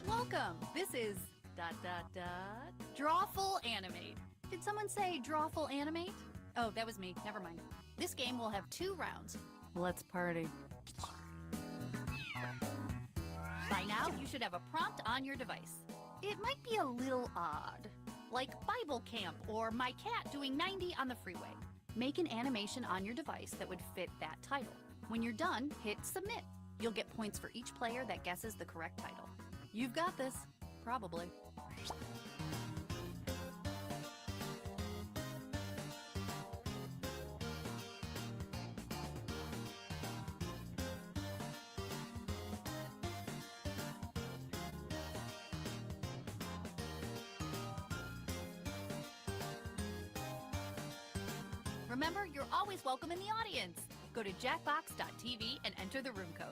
Welcome! This is Drawful Animate. Did someone say Drawful Animate? Oh, that was me. Never mind. This game will have 2 rounds. Let's party. By now, you should have a prompt on your device. It might be a little odd, like Bible Camp or My Cat Doing 90 on the Freeway. Make an animation on your device that would fit that title. When you're done, hit Submit. You'll get points for each player that guesses the correct title. You've got this, probably. remember, you're always welcome in the audience. Go to jackbox.tv and enter the room code.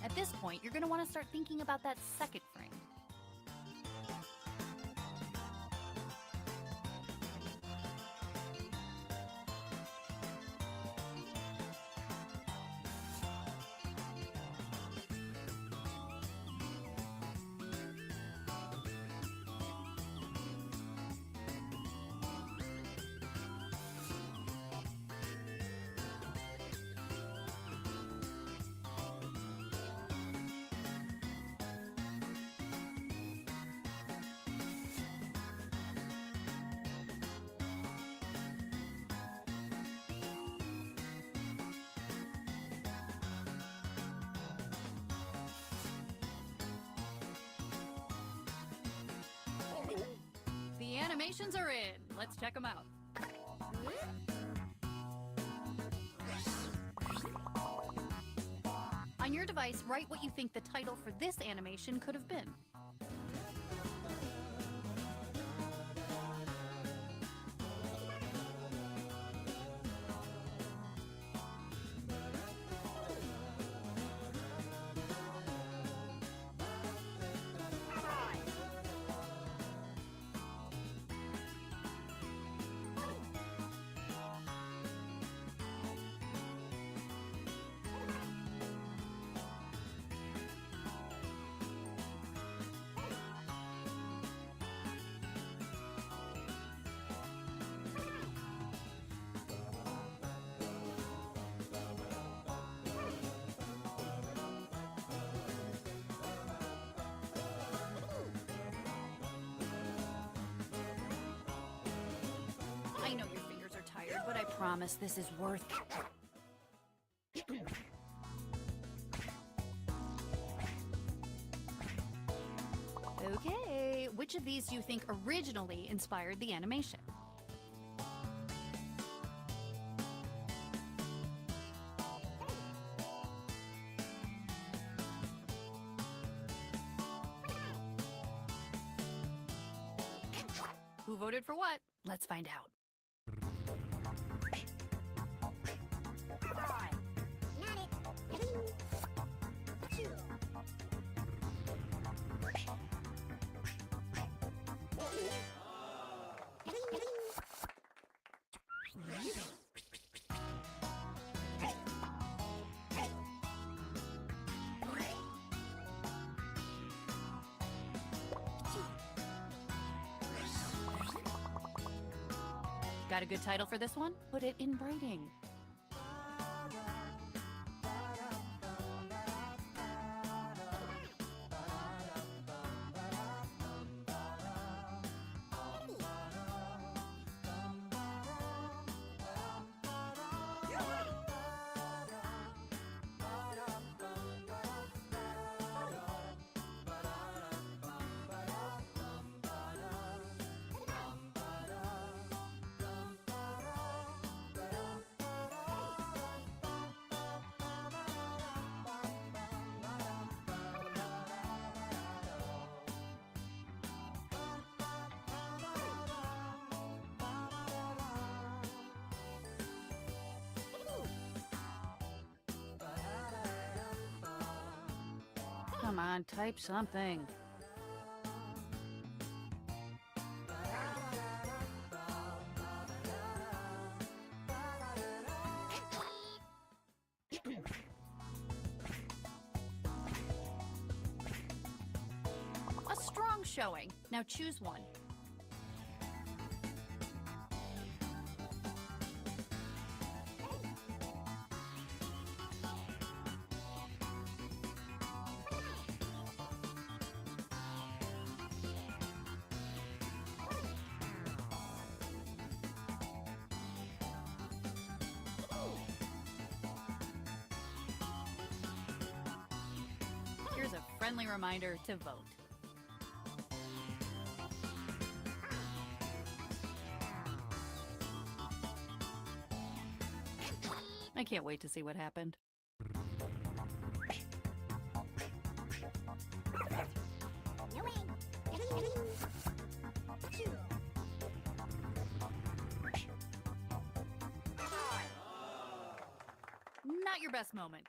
At this point, you're going to want to start thinking about that second frame. The animations are in. Let's check them out. On your device, write what you think the title for this animation could have been. I know your fingers are tired, but I promise this is worth it. Okay, which of these do you think originally inspired the animation? Who voted for what? Let's find out. Got a good title for this one? Put it in writing. Come on, type something. A strong showing. Now choose one. Here's a friendly reminder to vote. I can't wait to see what happened. Not your best moment.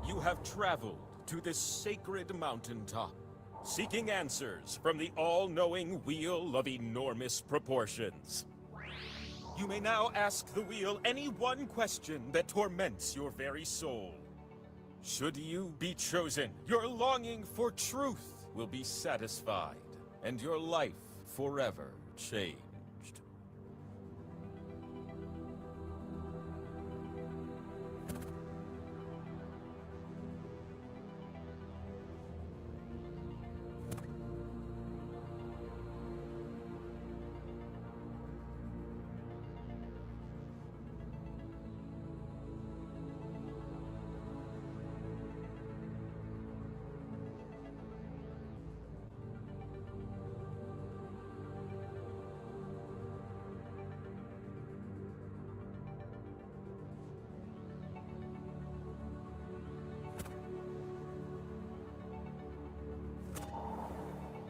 You have traveled to this sacred mountaintop, seeking answers from the all-knowing wheel of enormous proportions. You may now ask the wheel any one question that torments your very soul. Should you be chosen, your longing for truth will be satisfied, and your life forever changed.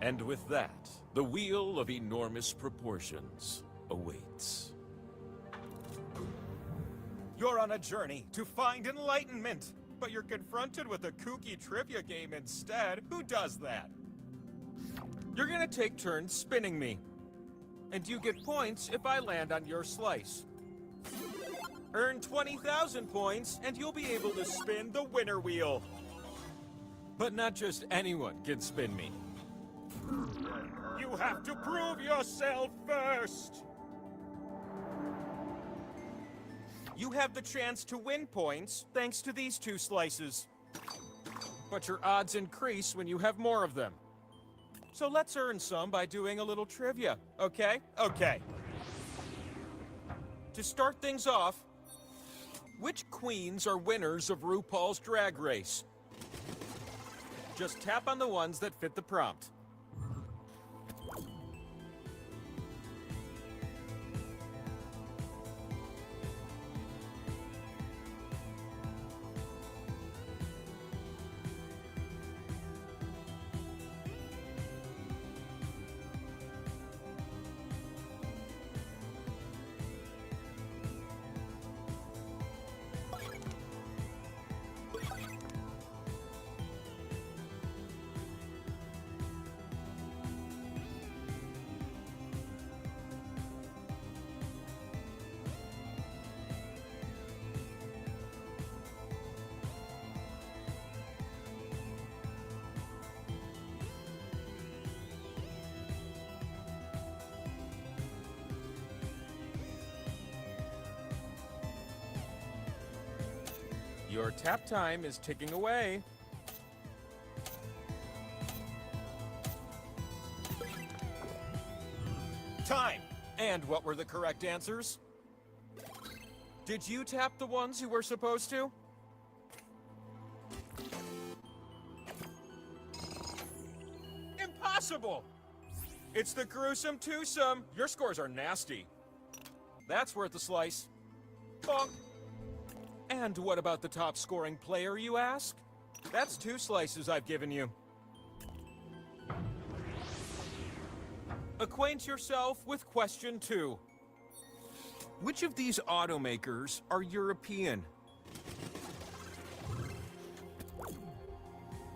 And with that, The wheel of enormous proportions awaits. You're on a journey to find enlightenment, but you're confronted with a kooky trivia game instead. Who does that? You're gonna take turns spinning me. And you get points if I land on your slice. Earn 20,000 points, and you'll be able to spin the winner wheel. But not just anyone can spin me. You have to prove yourself first! You have the chance to win points thanks to these 2 slices. But your odds increase when you have more of them. So let's earn some by doing a little trivia, okay? Okay. To start things off, which queens are winners of RuPaul's Drag Race? Just tap on the ones that fit the prompt. Your tap time is ticking away. Time! And what were the correct answers? Did you tap the ones you were supposed to? Impossible! It's the gruesome twosome. Your scores are nasty. That's worth a slice. Bonk. And what about the top scoring player, you ask? That's 2 slices I've given you. Acquaint yourself with question 2. Which of these automakers are European?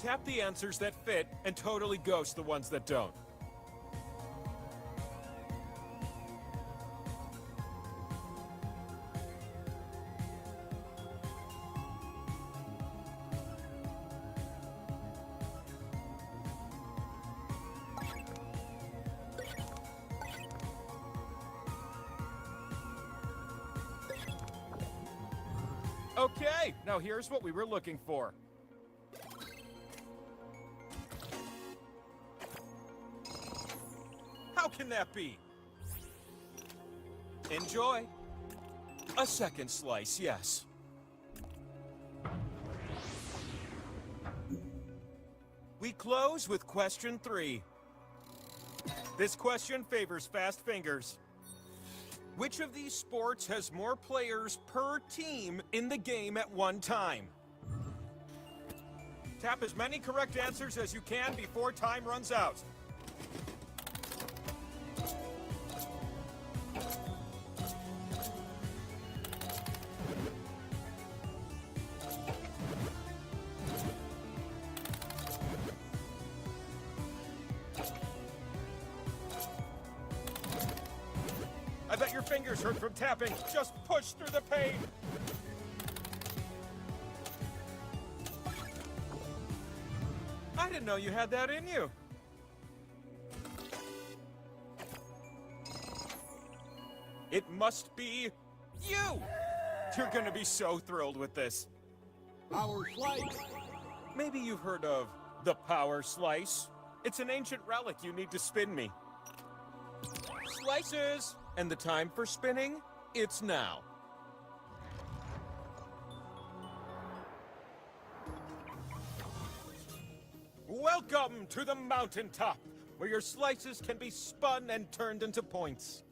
Tap the answers that fit and totally ghost the ones that don't. Okay, now here's what we were looking for. How can that be? Enjoy. A second slice, yes. We close with question 3. This question favors fast fingers. Which of these sports has more players per team in the game at one time? Tap as many correct answers as you can before time runs out. I bet your fingers hurt from tapping. Just push through the pain. I didn't know you had that in you. It must be you. You're gonna be so thrilled with this. Power slice. Maybe you've heard of the power slice. It's an ancient relic you need to spin me. Slices! And the time for spinning? It's now. Welcome to the mountaintop, where your slices can be spun and turned into points.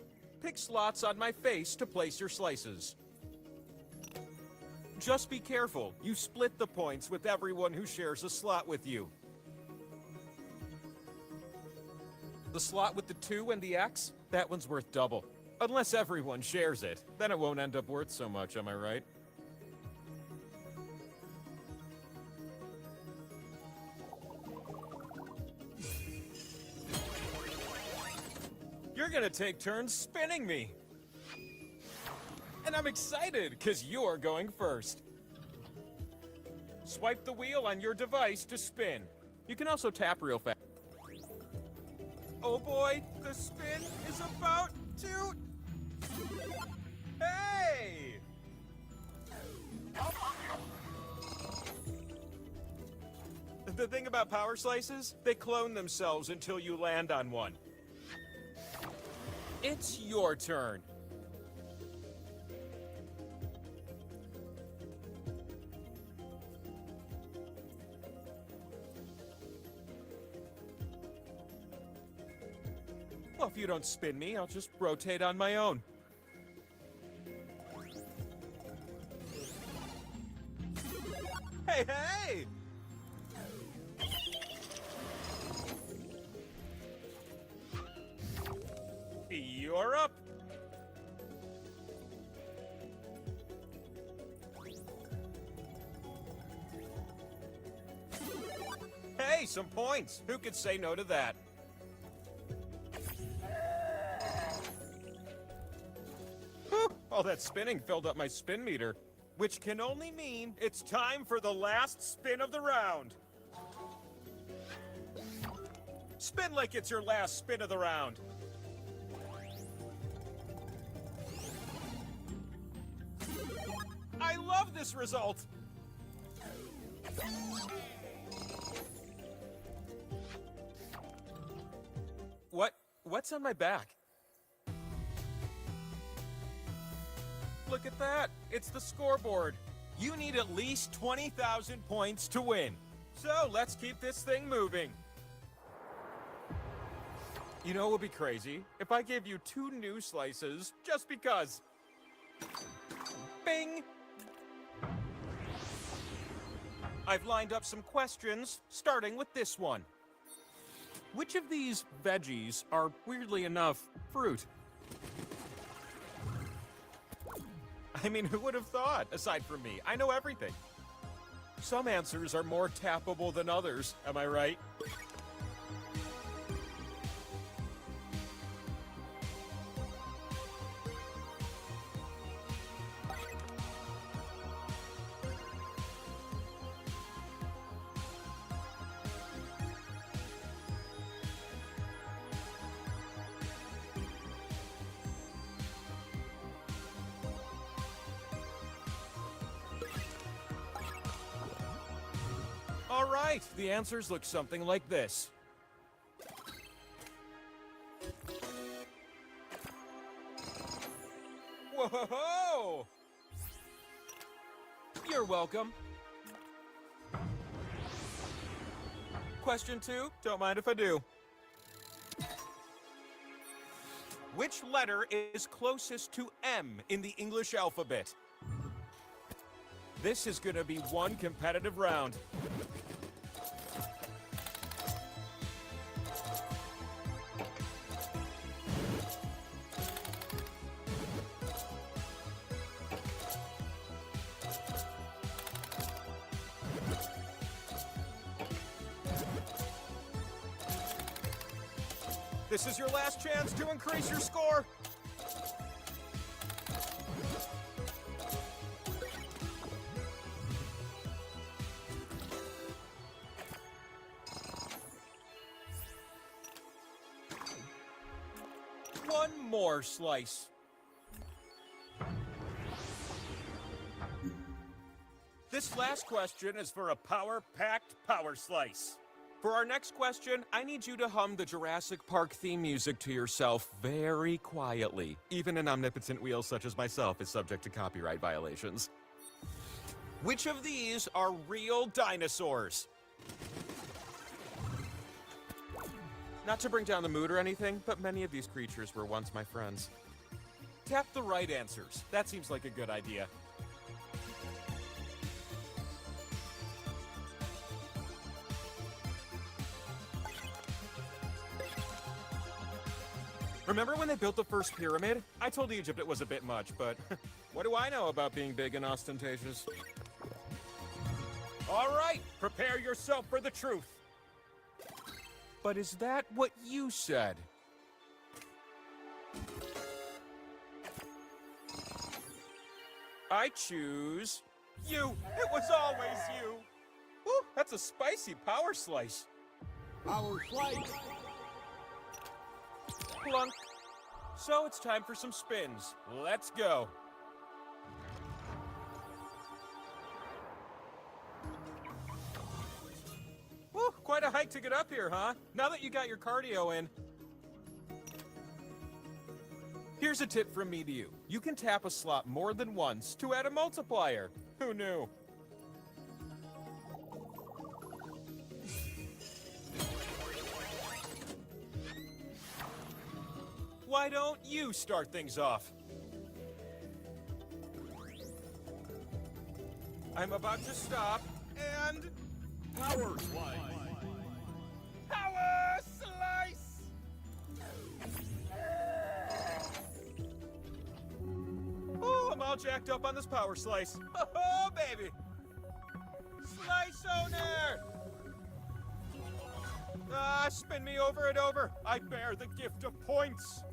Pick slots on my face to place your slices. Just be careful, you split the points with everyone who shares a slot with you. The slot with the 2 and the X? That one's worth double. Unless everyone shares it. Then it won't end up worth so much, am I right? You're gonna take turns spinning me. And I'm excited, because you're going first. Swipe the wheel on your device to spin. You can also tap real fast. Oh boy, the spin is about to... Hey! The thing about power slices, they clone themselves until you land on one. It's your turn. Well, if you don't spin me, I'll just rotate on my own. Hey, hey! You're up. Hey, some points. Who could say no to that? Whew, all that spinning filled up my spin meter, which can only mean it's time for the last spin of the round. Spin like it's your last spin of the round. I love this result! What's on my back? Look at that! It's the scoreboard! You need at least 20,000 points to win. So let's keep this thing moving. You know what would be crazy? If I gave you 2 new slices, just because. Bing! I've lined up some questions, starting with this one. Which of these veggies are, weirdly enough, fruit? I mean, who would have thought, aside from me? I know everything. Some answers are more tappable than others, am I right? All right, the answers look something like this. Whoa! You're welcome. Question 2, don't mind if I do. Which letter is closest to M in the English alphabet? This is gonna be one competitive round. This is your last chance to increase your score. One more slice. This last question is for a power-packed power slice. For our next question, I need you to hum the Jurassic Park theme music to yourself very quietly. Even an omnipotent wheel such as myself is subject to copyright violations. Which of these are real dinosaurs? Not to bring down the mood or anything, but many of these creatures were once my friends. Tap the right answers. That seems like a good idea. Remember when they built the first pyramid? I told Egypt it was a bit much, but what do I know about being big and ostentatious? All right, prepare yourself for the truth. But is that what you said? I choose you. It was always you. Woo, that's a spicy power slice. Power slice. Plunk. So it's time for some spins. Let's go. Woo, quite a hike to get up here, huh? Now that you got your cardio in. Here's a tip from me to you. You can tap a slot more than once to add a multiplier. Who knew? Why don't you start things off? I'm about to stop, and... Power slice. Power slice! Oh, I'm all jacked up on this power slice. Oh, baby! Slice owner! Ah, spin me over and over. I bear the gift of points.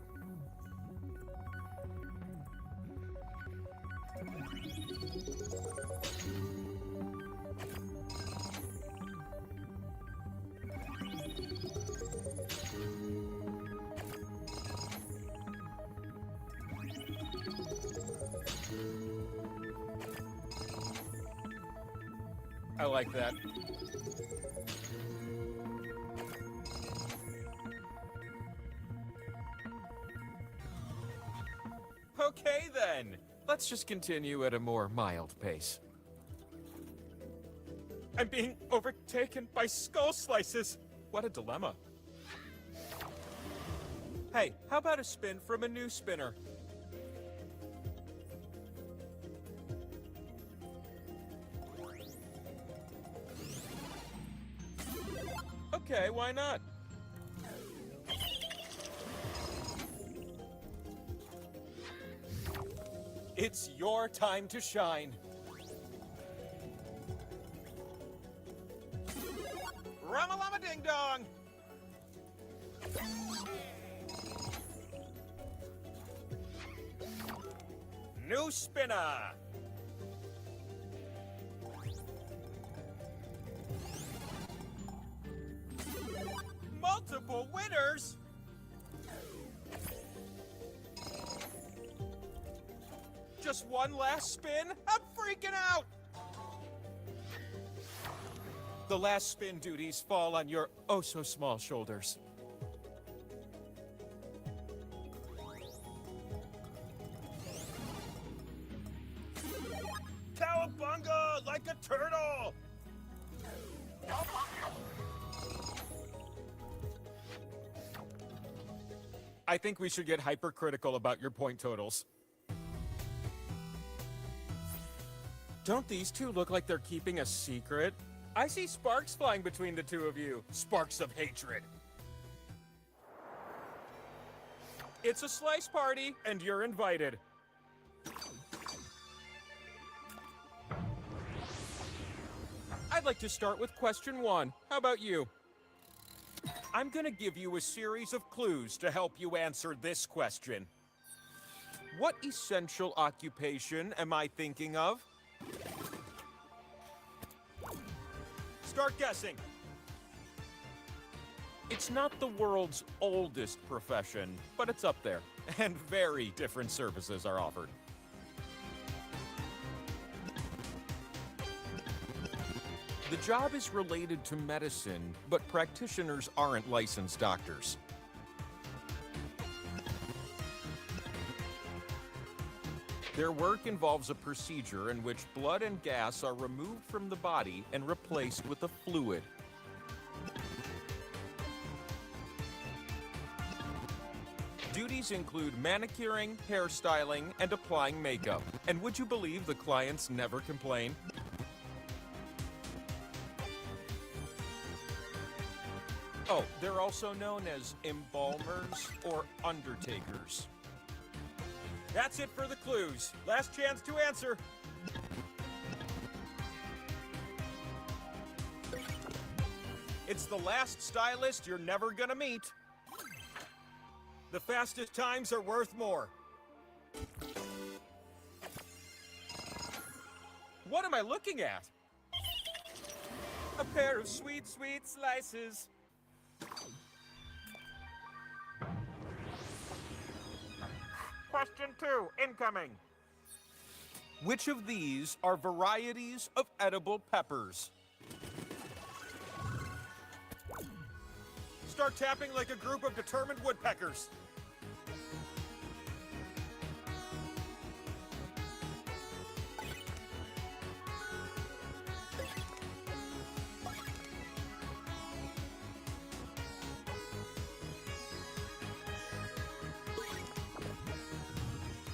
I like that. Okay then, let's just continue at a more mild pace. I'm being overtaken by skull slices. What a dilemma. Hey, how about a spin from a new spinner? Okay, why not? It's your time to shine. Ramalama ding dong! New spinner! Multiple winners? Just one last spin? I'm freaking out! The last spin duties fall on your oh-so-small shoulders. Cowabunga like a turtle! I think we should get hypercritical about your point totals. Don't these two look like they're keeping a secret? I see sparks flying between the two of you. Sparks of hatred. It's a slice party, and you're invited. I'd like to start with question 1. How about you? I'm gonna give you a series of clues to help you answer this question. What essential occupation am I thinking of? Start guessing. It's not the world's oldest profession, but it's up there, and very different services are offered. The job is related to medicine, but practitioners aren't licensed doctors. Their work involves a procedure in which blood and gas are removed from the body and replaced with a fluid. Duties include manicuring, hairstyling, and applying makeup. And would you believe the clients never complain? Oh, they're also known as embalmers or undertakers. That's it for the clues. Last chance to answer. It's the last stylist you're never gonna meet. The fastest times are worth more. What am I looking at? A pair of sweet, sweet slices. Question 2, incoming. Which of these are varieties of edible peppers? Start tapping like a group of determined woodpeckers.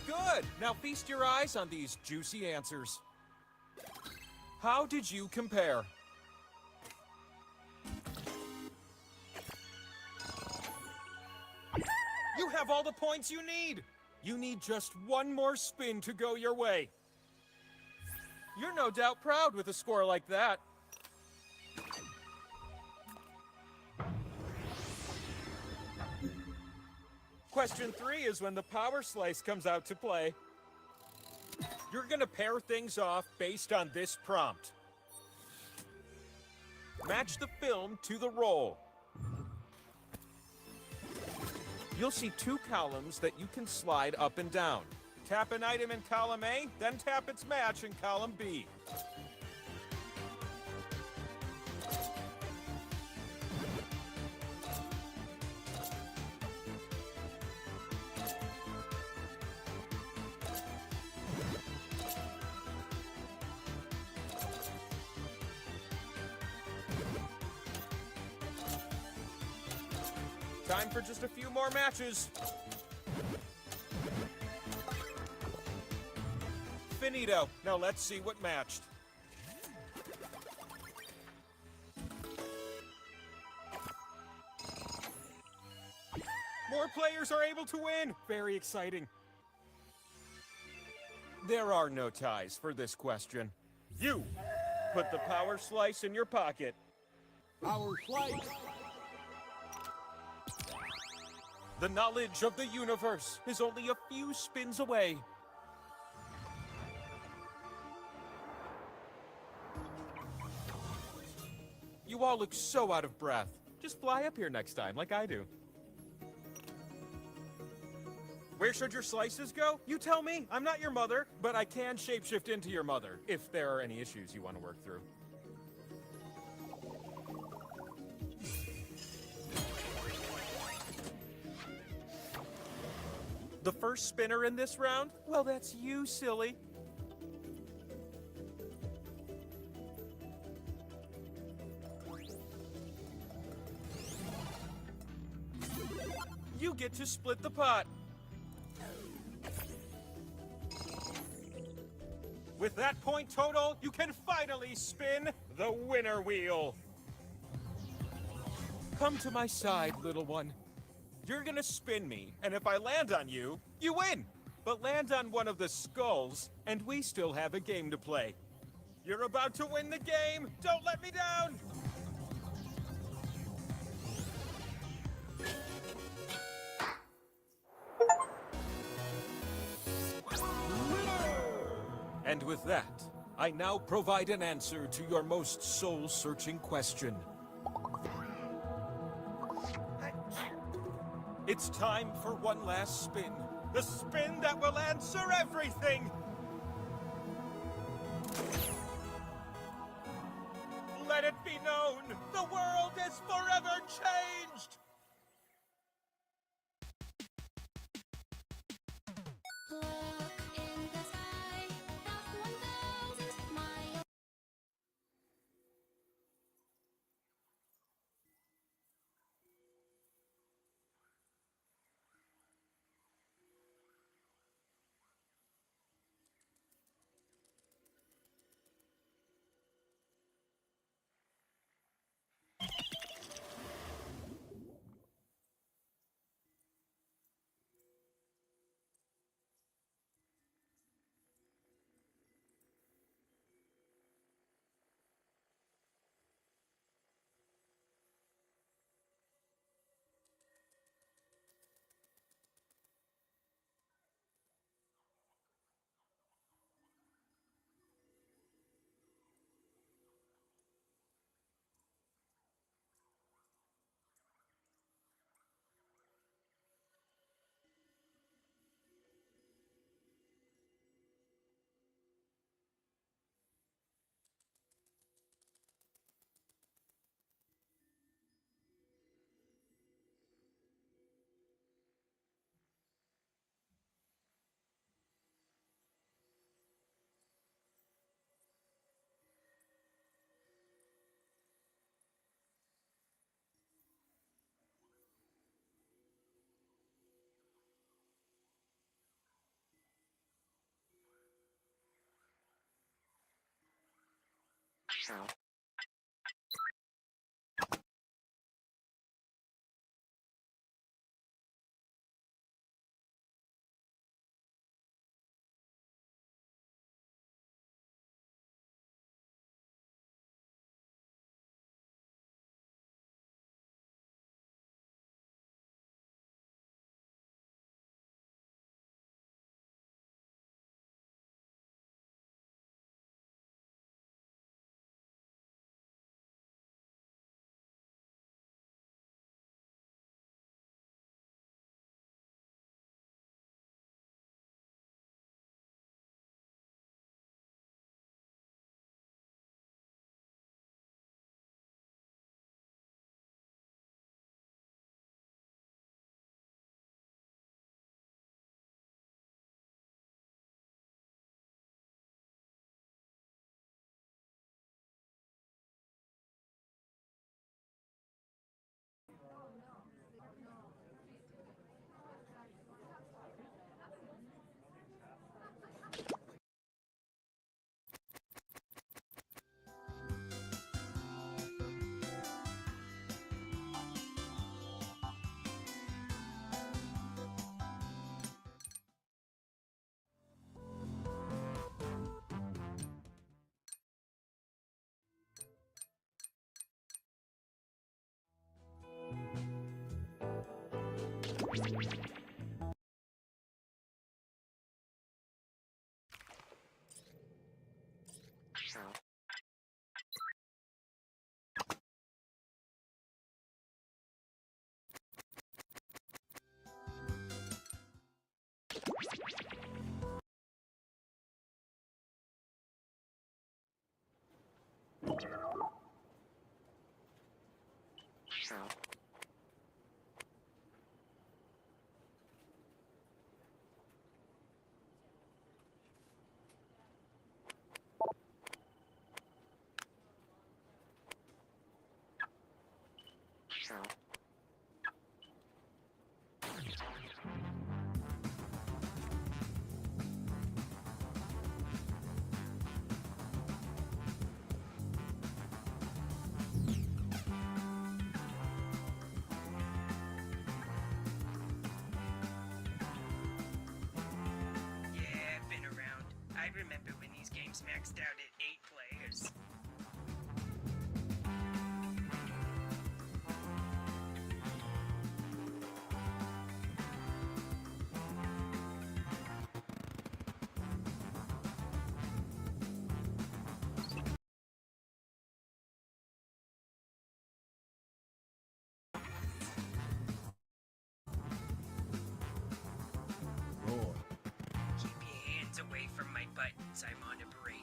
Good! Now feast your eyes on these juicy answers. How did you compare? You have all the points you need! You need just one more spin to go your way. You're no doubt proud with a score like that. Question 3 is when the power slice comes out to play. You're gonna pair things off based on this prompt. Match the film to the roll. You'll see 2 columns that you can slide up and down. Tap an item in column A, then tap its match in column B. Time for just a few more matches. Finito. Now let's see what matched. More players are able to win. Very exciting. There are no ties for this question. You put the power slice in your pocket. Power slice. The knowledge of the universe is only a few spins away. You all look so out of breath. Just fly up here next time, like I do. Where should your slices go? You tell me. I'm not your mother, but I can shapeshift into your mother, if there are any issues you want to work through. The first spinner in this round? Well, that's you, silly. You get to split the pot. With that point total, you can finally spin the winner wheel. Come to my side, little one. You're gonna spin me, and if I land on you, you win! But land on one of the skulls, and we still have a game to play. You're about to win the game! Don't let me down! And with that, I now provide an answer to your most soul-searching question. It's time for one last spin. The spin that will answer everything! Let it be known, the world is forever changed! remember when these games maxed out at 8 players. Keep your hands away from my buttons, I'm on a break.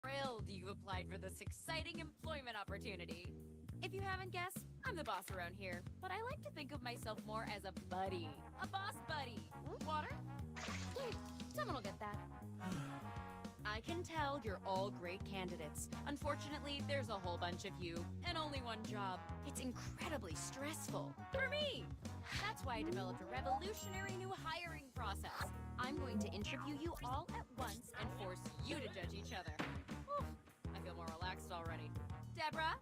Thrilled you applied for this exciting employment opportunity. If you haven't guessed, I'm the boss around here, but I like to think of myself more as a buddy. A boss buddy. Water? Someone will get that. I can tell you're all great candidates. Unfortunately, there's a whole bunch of you, and only one job. It's incredibly stressful. For me! That's why I developed a revolutionary new hiring process. I'm going to interview you all at once and force you to judge each other. Whew, I feel more relaxed already. Deborah,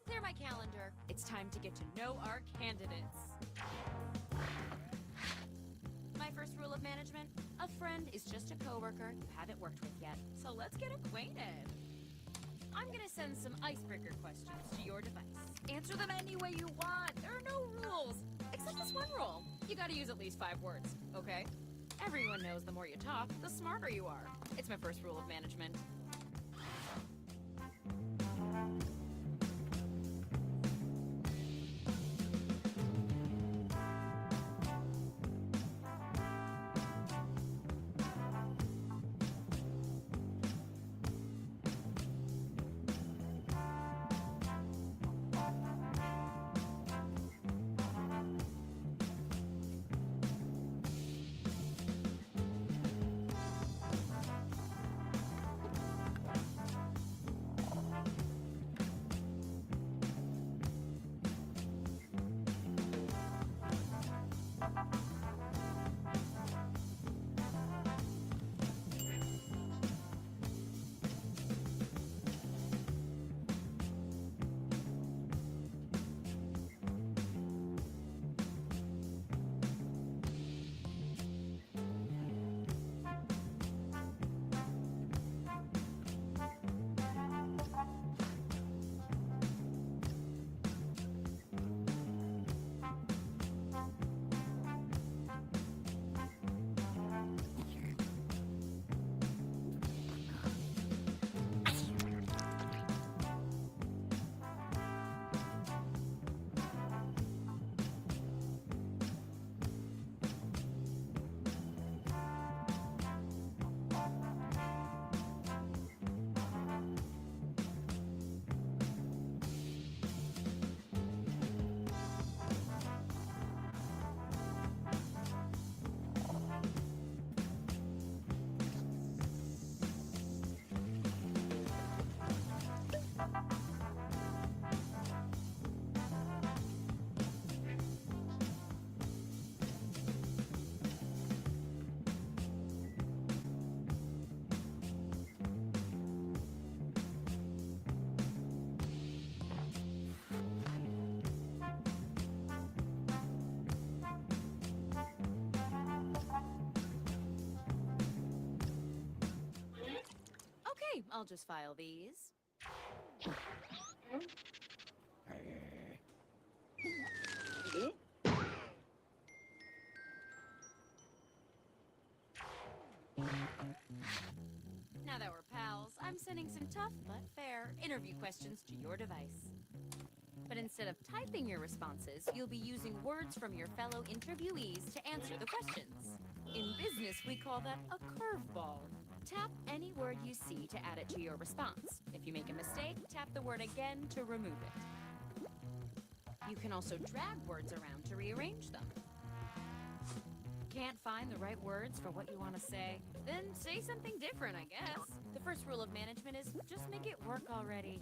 clear my calendar. It's time to get to know our candidates. My first rule of management, a friend is just a coworker you haven't worked with yet. So let's get acquainted. I'm gonna send some icebreaker questions to your device. Answer them any way you want. There are no rules. Except this one rule. You gotta use at least 5 words, okay? Everyone knows the more you talk, the smarter you are. It's my first rule of management. I'll just file these. Now that we're pals, I'm sending some tough but fair interview questions to your device. But instead of typing your responses, you'll be using words from your fellow interviewees to answer the questions. In business, we call that a curveball. Tap any word you see to add it to your response. If you make a mistake, tap the word again to remove it. You can also drag words around to rearrange them. Can't find the right words for what you want to say? Then say something different, I guess. The first rule of management is just make it work already.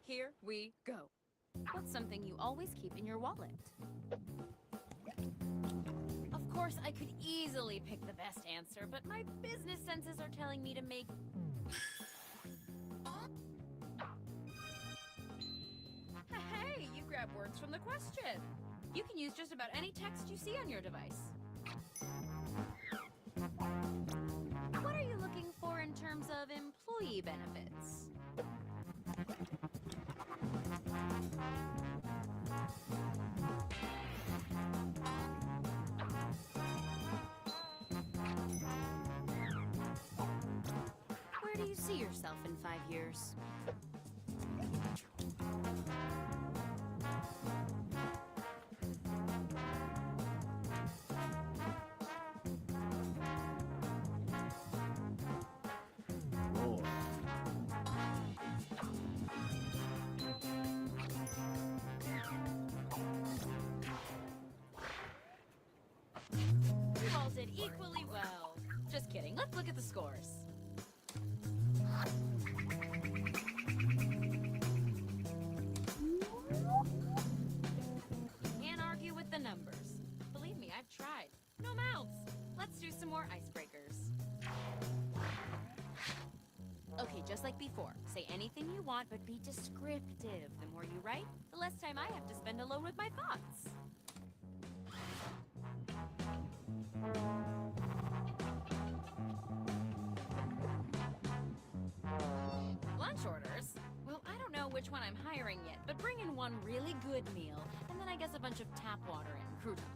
Here we go. What's something you always keep in your wallet? Of course, I could easily pick the best answer, but my business senses are telling me to make... Hey, you grab words from the question. You can use just about any text you see on your device. What are you looking for in terms of employee benefits? Where do you see yourself in 5 years? You all did equally well. Just kidding. Let's look at the scores. Can't argue with the numbers. Believe me, I've tried. No mounts. Let's do some more icebreakers. Okay, just like before. Say anything you want, but be descriptive. The more you write, the less time I have to spend alone with my thoughts. Lunch orders? Well, I don't know which one I'm hiring yet, but bring in one really good meal, and then I guess a bunch of tap water and croutons.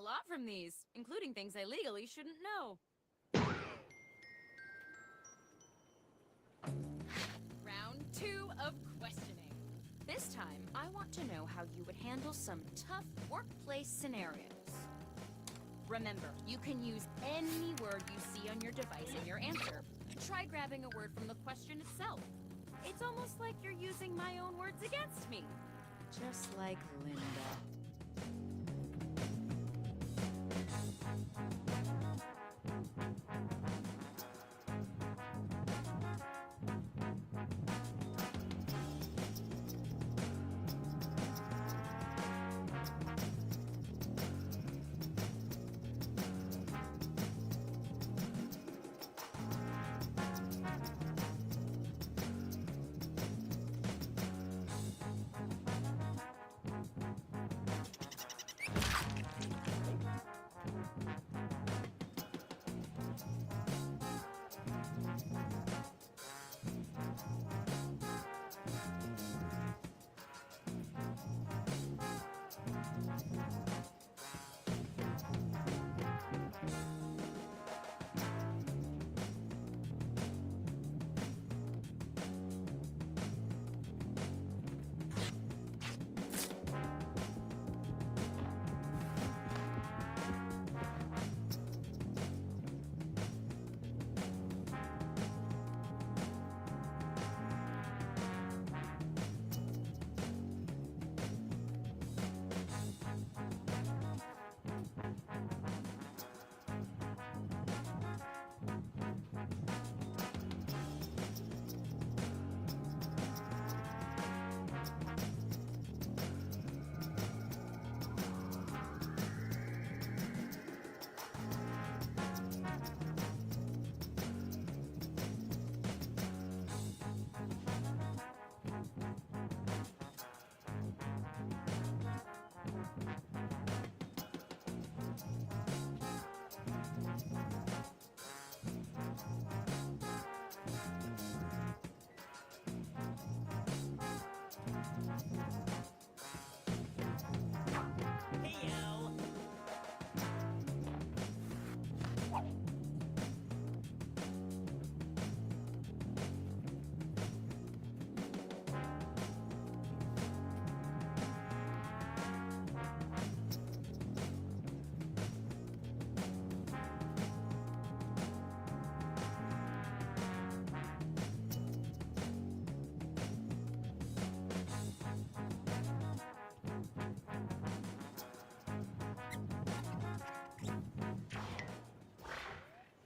lot from these, including things I legally shouldn't know. Round 2 of questioning. This time, I want to know how you would handle some tough workplace scenarios. Remember, you can use any word you see on your device in your answer. Try grabbing a word from the question itself. It's almost like you're using my own words against me. Just like Linda.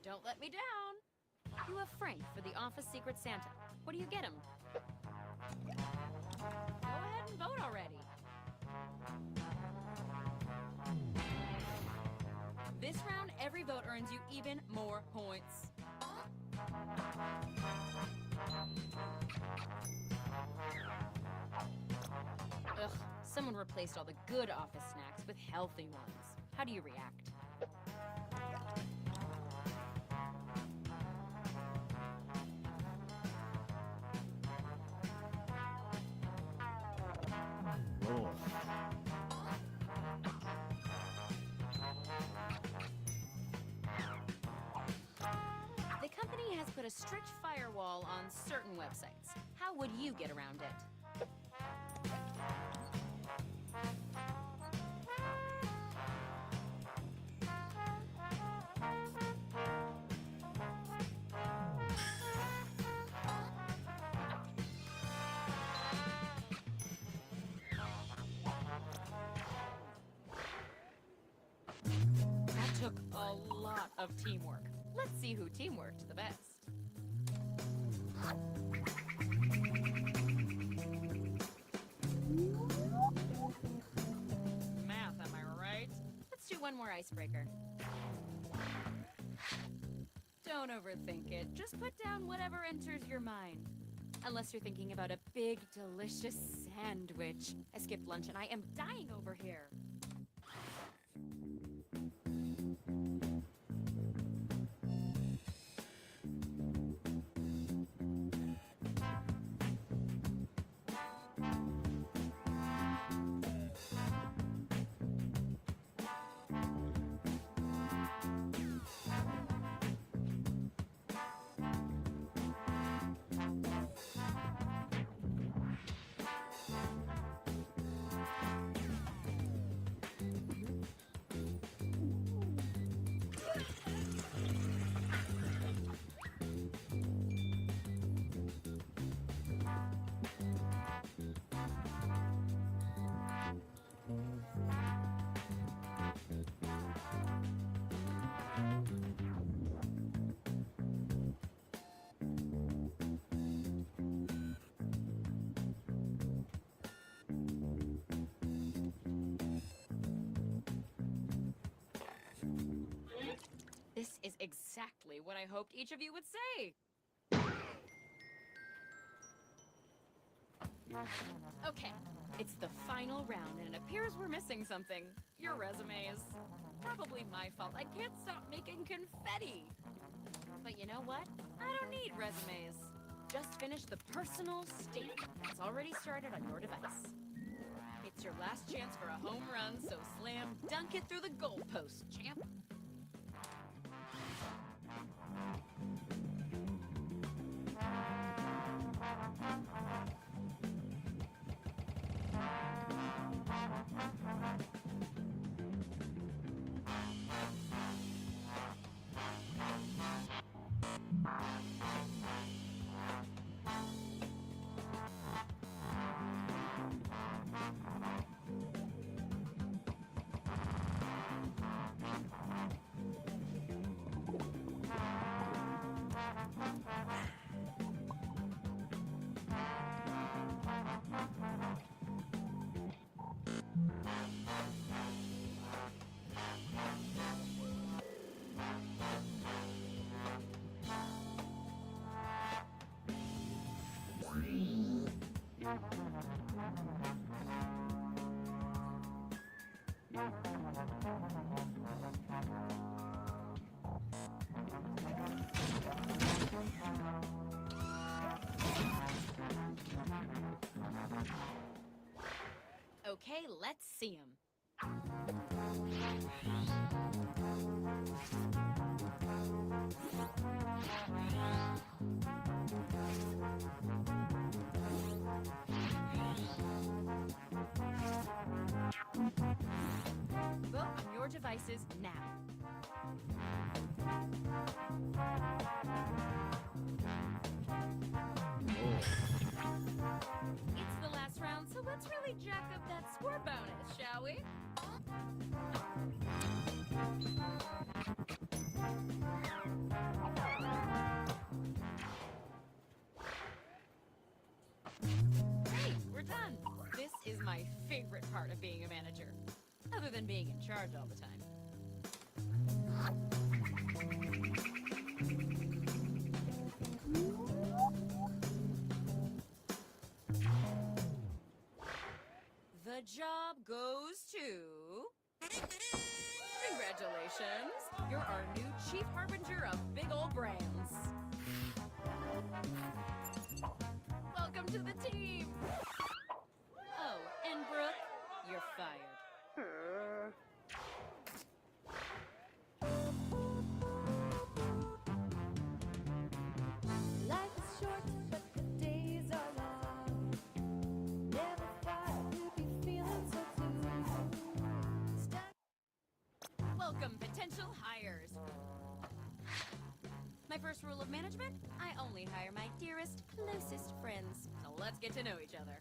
Don't let me down. You have Frank for the office Secret Santa. What do you get him? Go ahead and vote already. This round, every vote earns you even more points. Ugh, someone replaced all the good office snacks with healthy ones. How do you react? The company has put a strict firewall on certain websites. How would you get around it? That took a lot of teamwork. Let's see who teamworked the best. Math, am I right? Let's do one more icebreaker. Don't overthink it. Just put down whatever enters your mind. Unless you're thinking about a big, delicious sandwich. I skipped lunch and I am dying over here. exactly what I hoped each of you would say. Okay, it's the final round, and it appears we're missing something. Your resumes. Probably my fault. I can't stop making confetti. But you know what? I don't need resumes. Just finish the personal statement that's already started on your device. It's your last chance for a home run, so slam dunk it through the goalpost, champ. Okay, let's see him. Vote on your devices now. It's the last round, so let's really jack up that score bonus, shall we? Great, we're done. This is my favorite part of being a manager, other than being in charge all the time. The job goes to... Congratulations! You're our new chief harbinger of big ol' brands. Welcome to the team! Oh, and Brooke, you're fired. Life is short, but the days are long. Never thought you'd be feeling so blue. Welcome, potential hires. My first rule of management, I only hire my dearest, closest friends. So let's get to know each other.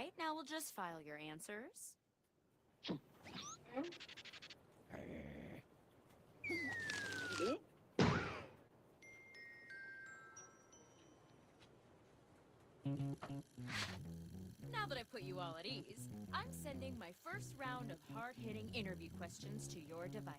right, now we'll just file your answers. Now that I've put you all at ease, I'm sending my first round of hard-hitting interview questions to your device.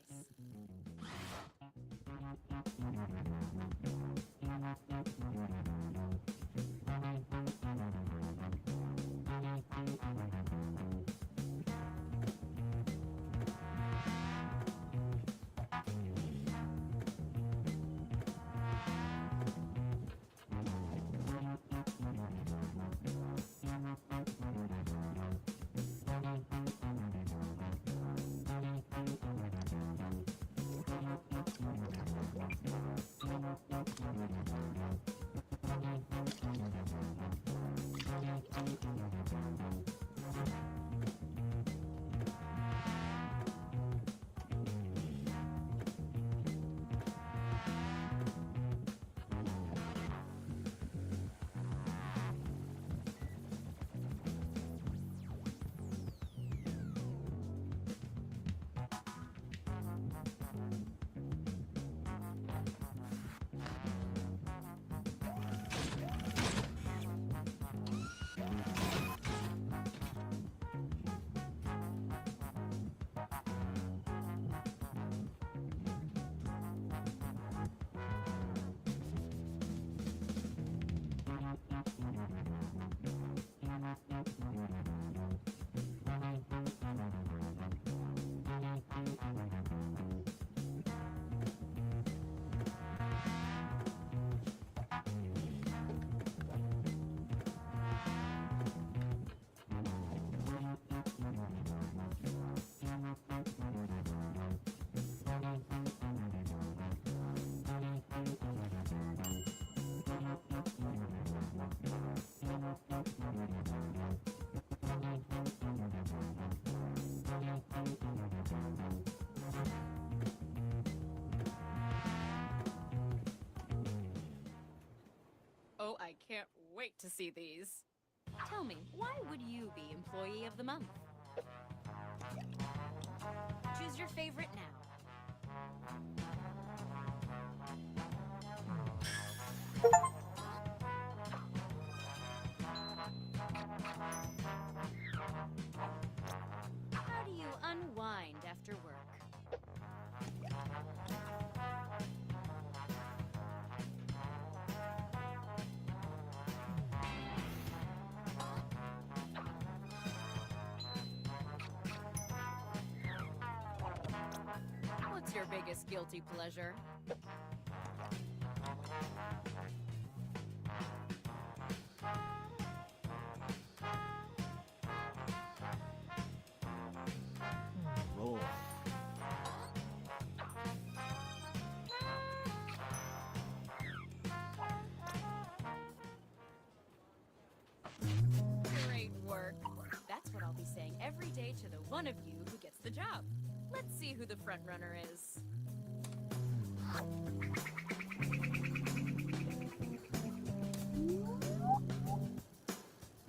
Oh, I can't wait to see these. Tell me, why would you be Employee of the Month? Choose your favorite now. How do you unwind after work? What's your biggest guilty pleasure? Roll. Great work. That's what I'll be saying every day to the one of you who gets the job. Let's see who the front runner is.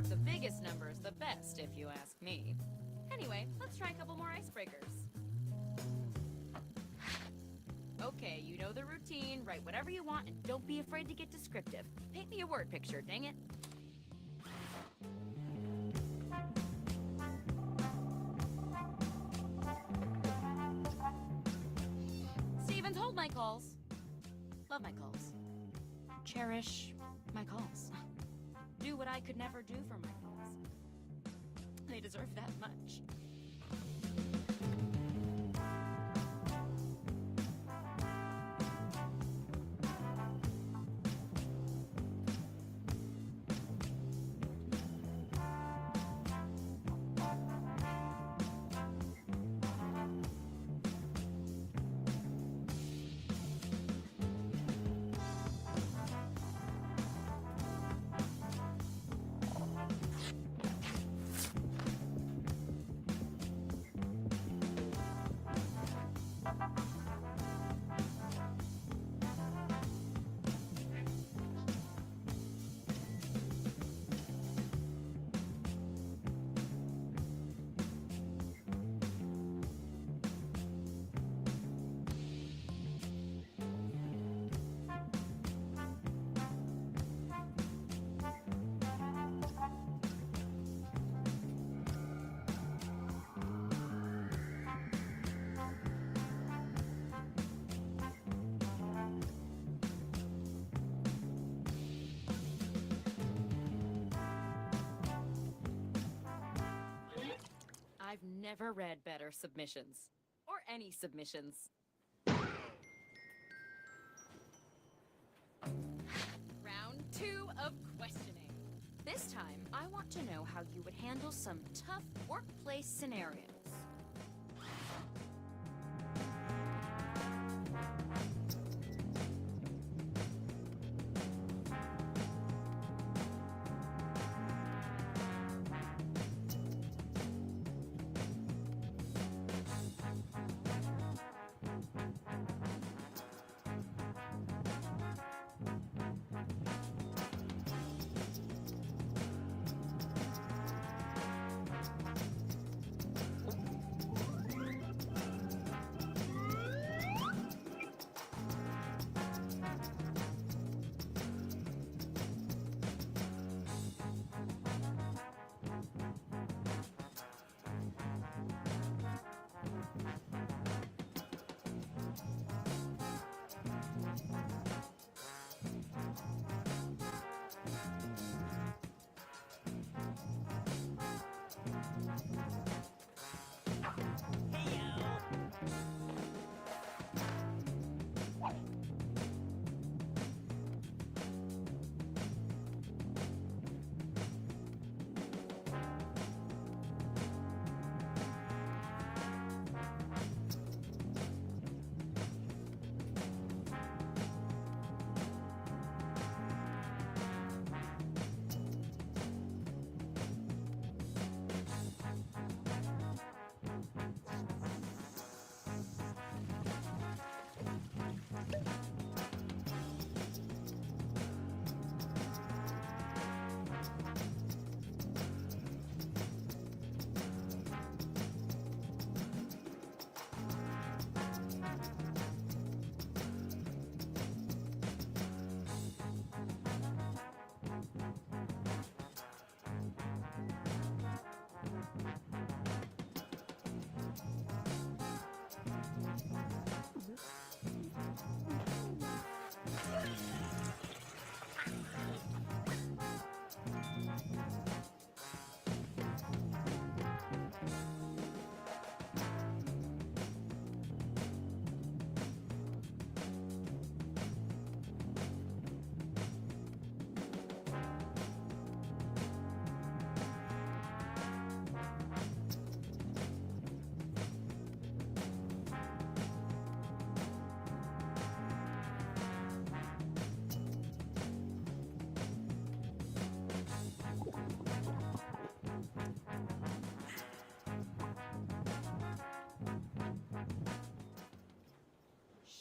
The biggest number is the best, if you ask me. Anyway, let's try a couple more icebreakers. Okay, you know the routine. Write whatever you want and don't be afraid to get descriptive. Paint me a word picture, dang it. Stevens, hold my calls. Love my calls. Cherish my calls. Do what I could never do for my calls. They deserve that much. never read better submissions. Or any submissions. Round 2 of questioning. This time, I want to know how you would handle some tough workplace scenarios.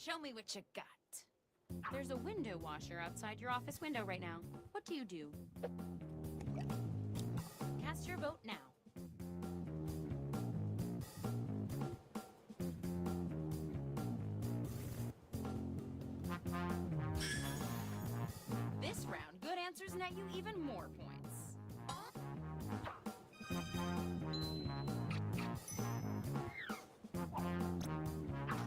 Show me what you got. There's a window washer outside your office window right now. What do you do? Cast your vote now. This round, good answers net you even more points.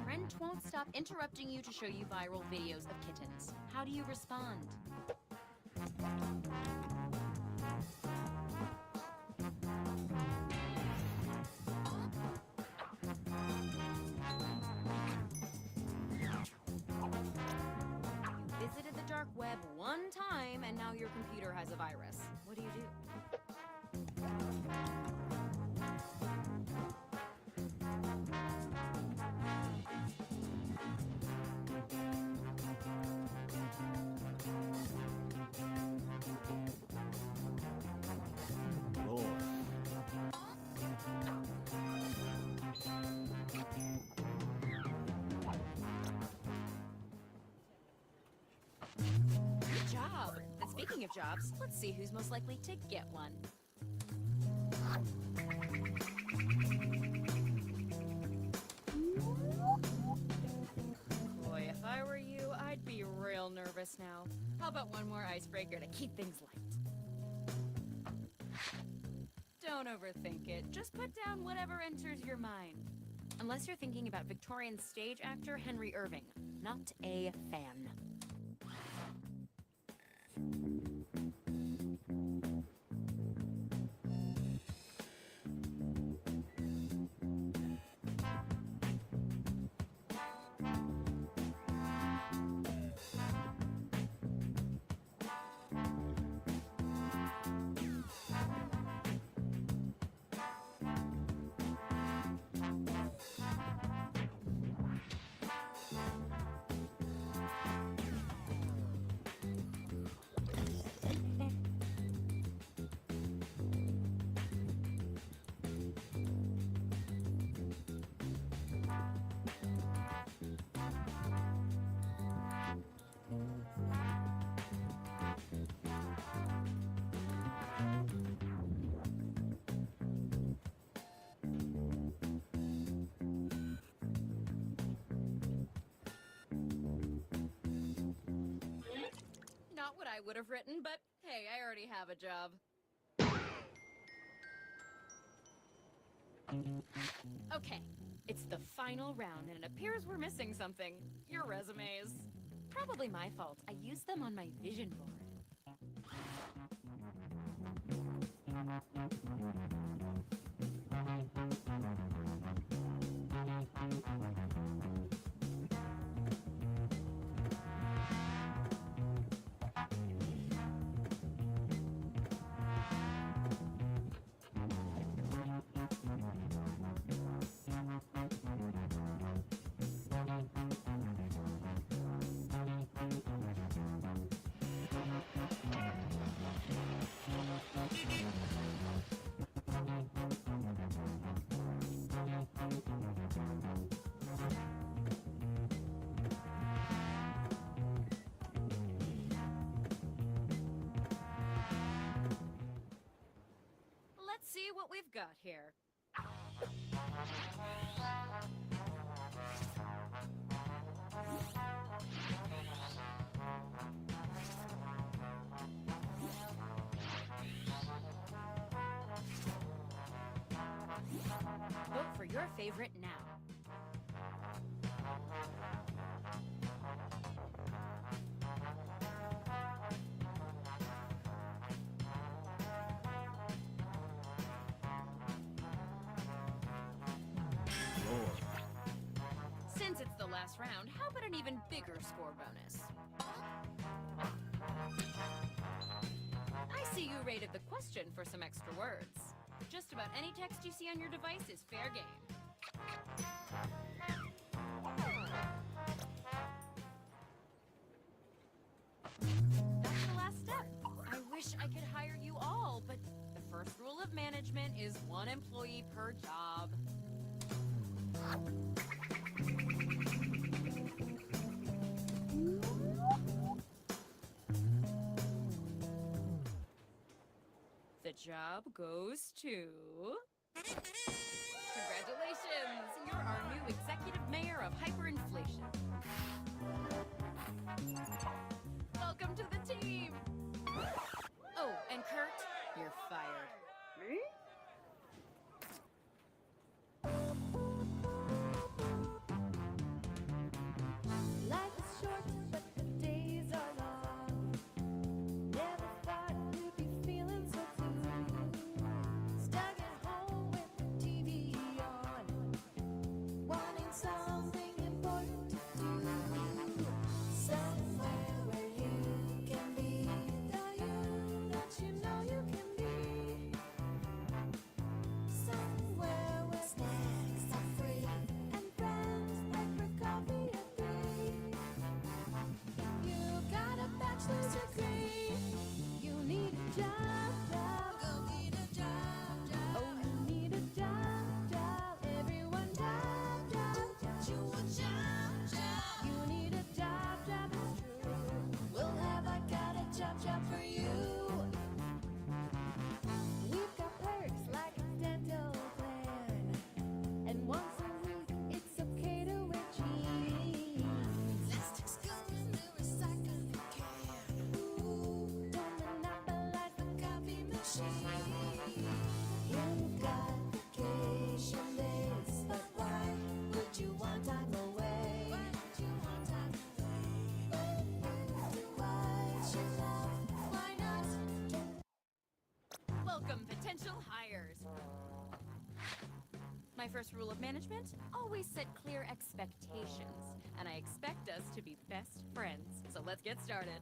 Brent won't stop interrupting you to show you viral videos of kittens. How do you respond? You visited the dark web one time and now your computer has a virus. What do you do? Roar. Good job. And speaking of jobs, let's see who's most likely to get one. Boy, if I were you, I'd be real nervous now. How about one more icebreaker to keep things light? Don't overthink it. Just put down whatever enters your mind. Unless you're thinking about Victorian stage actor Henry Irving, not a fan. I would have written, but hey, I already have a job. Okay, it's the final round, and it appears we're missing something. Your resumes. Probably my fault. I used them on my vision board. Let's see what we've got here. Vote for your favorite now. Roar. Since it's the last round, how about an even bigger score bonus? I see you rated the question for some extra words. Just about any text you see on your device is fair game. That's the last step. I wish I could hire you all, but the first rule of management is one employee per job. The job goes to... Congratulations! You're our new executive mayor of hyperinflation. Welcome to the team! Oh, and Kurt, you're fired. Life is short, but the days are long. Never thought you'd be feeling so blue. Stuck at home with the TV on, wanting something important to do. Somewhere where you can be the you that you know you can be. Somewhere where snacks are free and friends break for coffee at 3. You got a bachelor's degree. You need a job, job. Go need a job, job. Oh, you need a job, job. Everyone job, job. Don't you a job, job? You need a job, job. It's true. Well, have I got a job for you? We've got perks like a dental plan, and once a week it's okay to wear jeans. Plastic's gone in the recycling can. Ooh, don't monopolize the coffee machine. You've got vacation days, but why would you want time away? Why would you want time away? Why should love? Why not? Welcome, potential hires. My first rule of management, always set clear expectations. And I expect us to be best friends. So let's get started.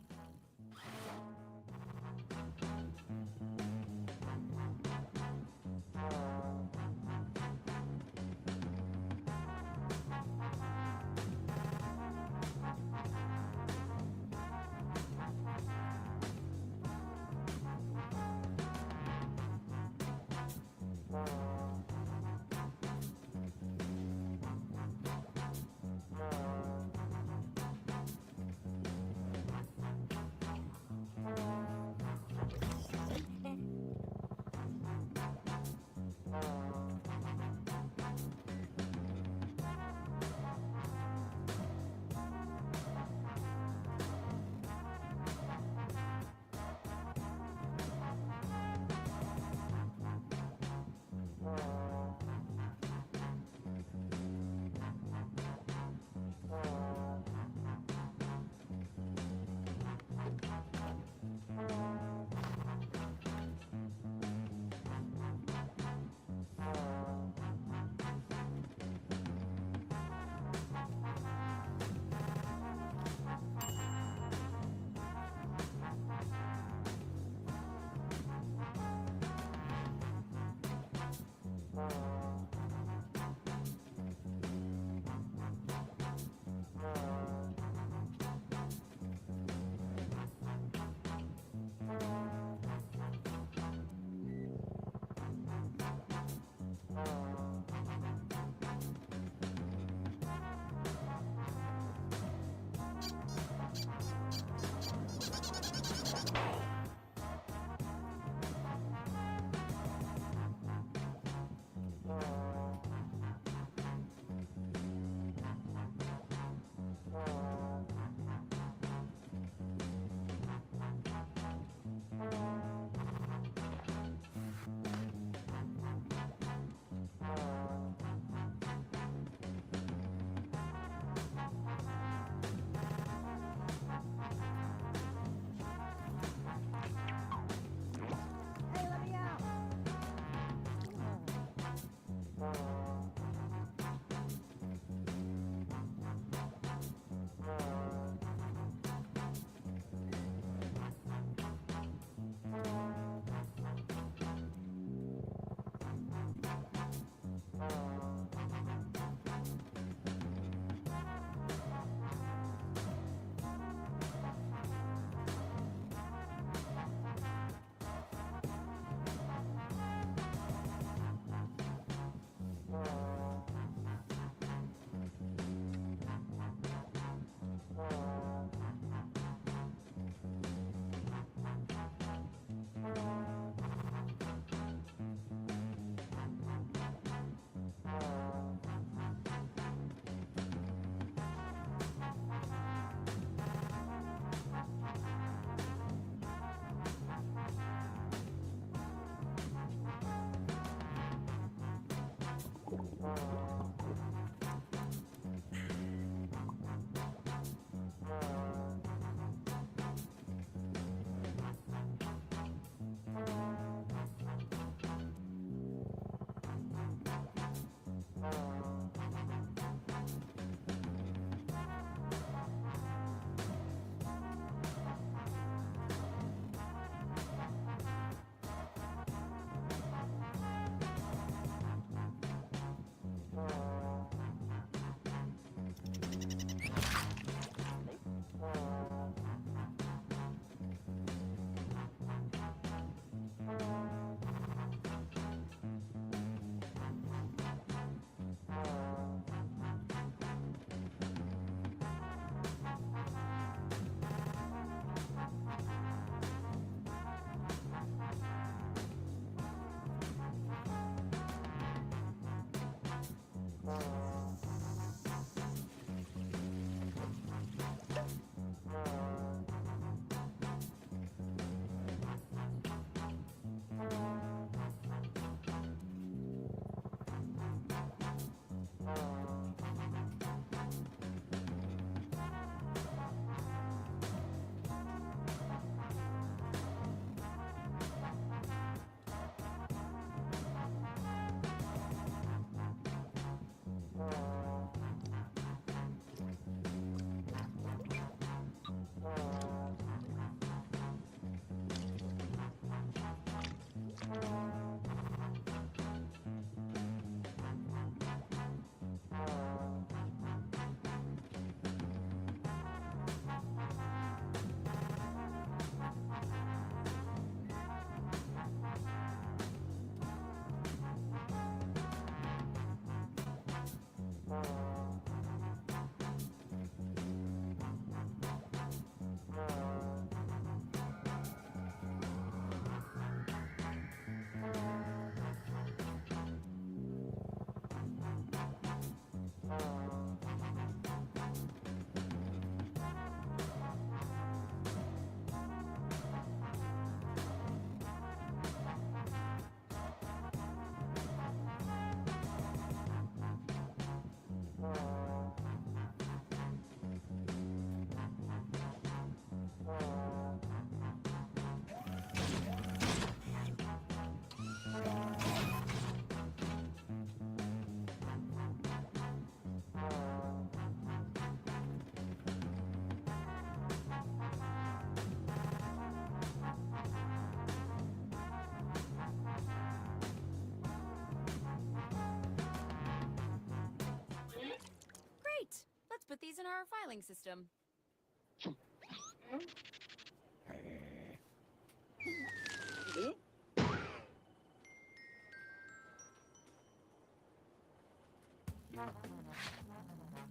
Great! Let's put these in our filing system.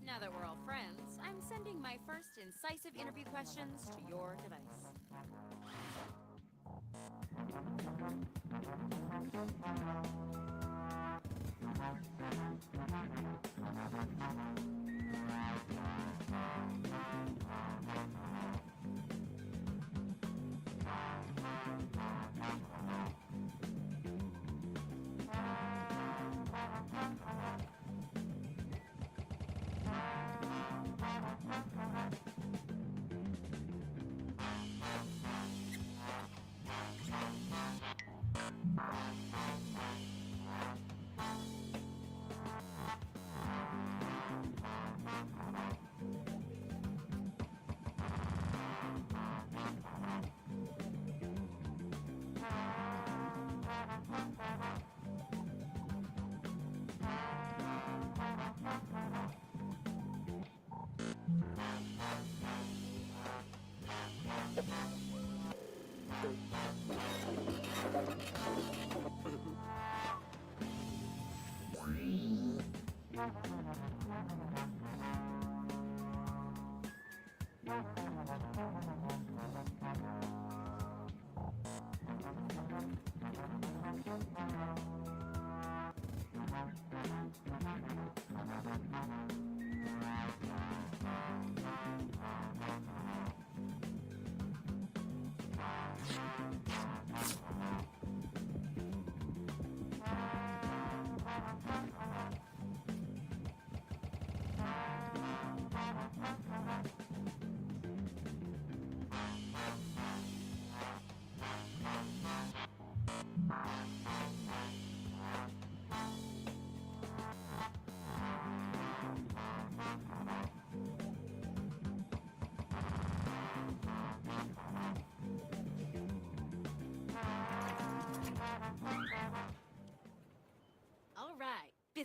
Now that we're all friends, I'm sending my first incisive interview questions to your device.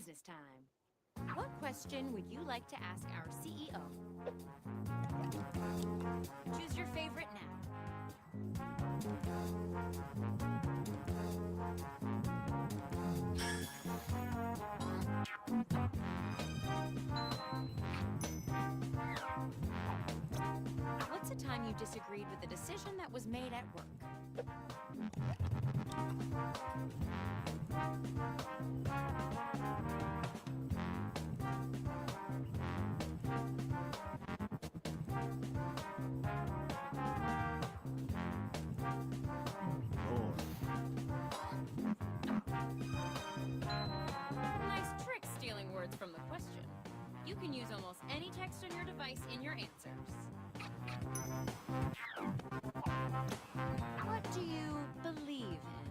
business time. What question would you like to ask our CEO? Choose your favorite now. What's a time you disagreed with a decision that was made at work? Roar. Nice trick stealing words from the question. You can use almost any text on your device in your answers. What do you believe in?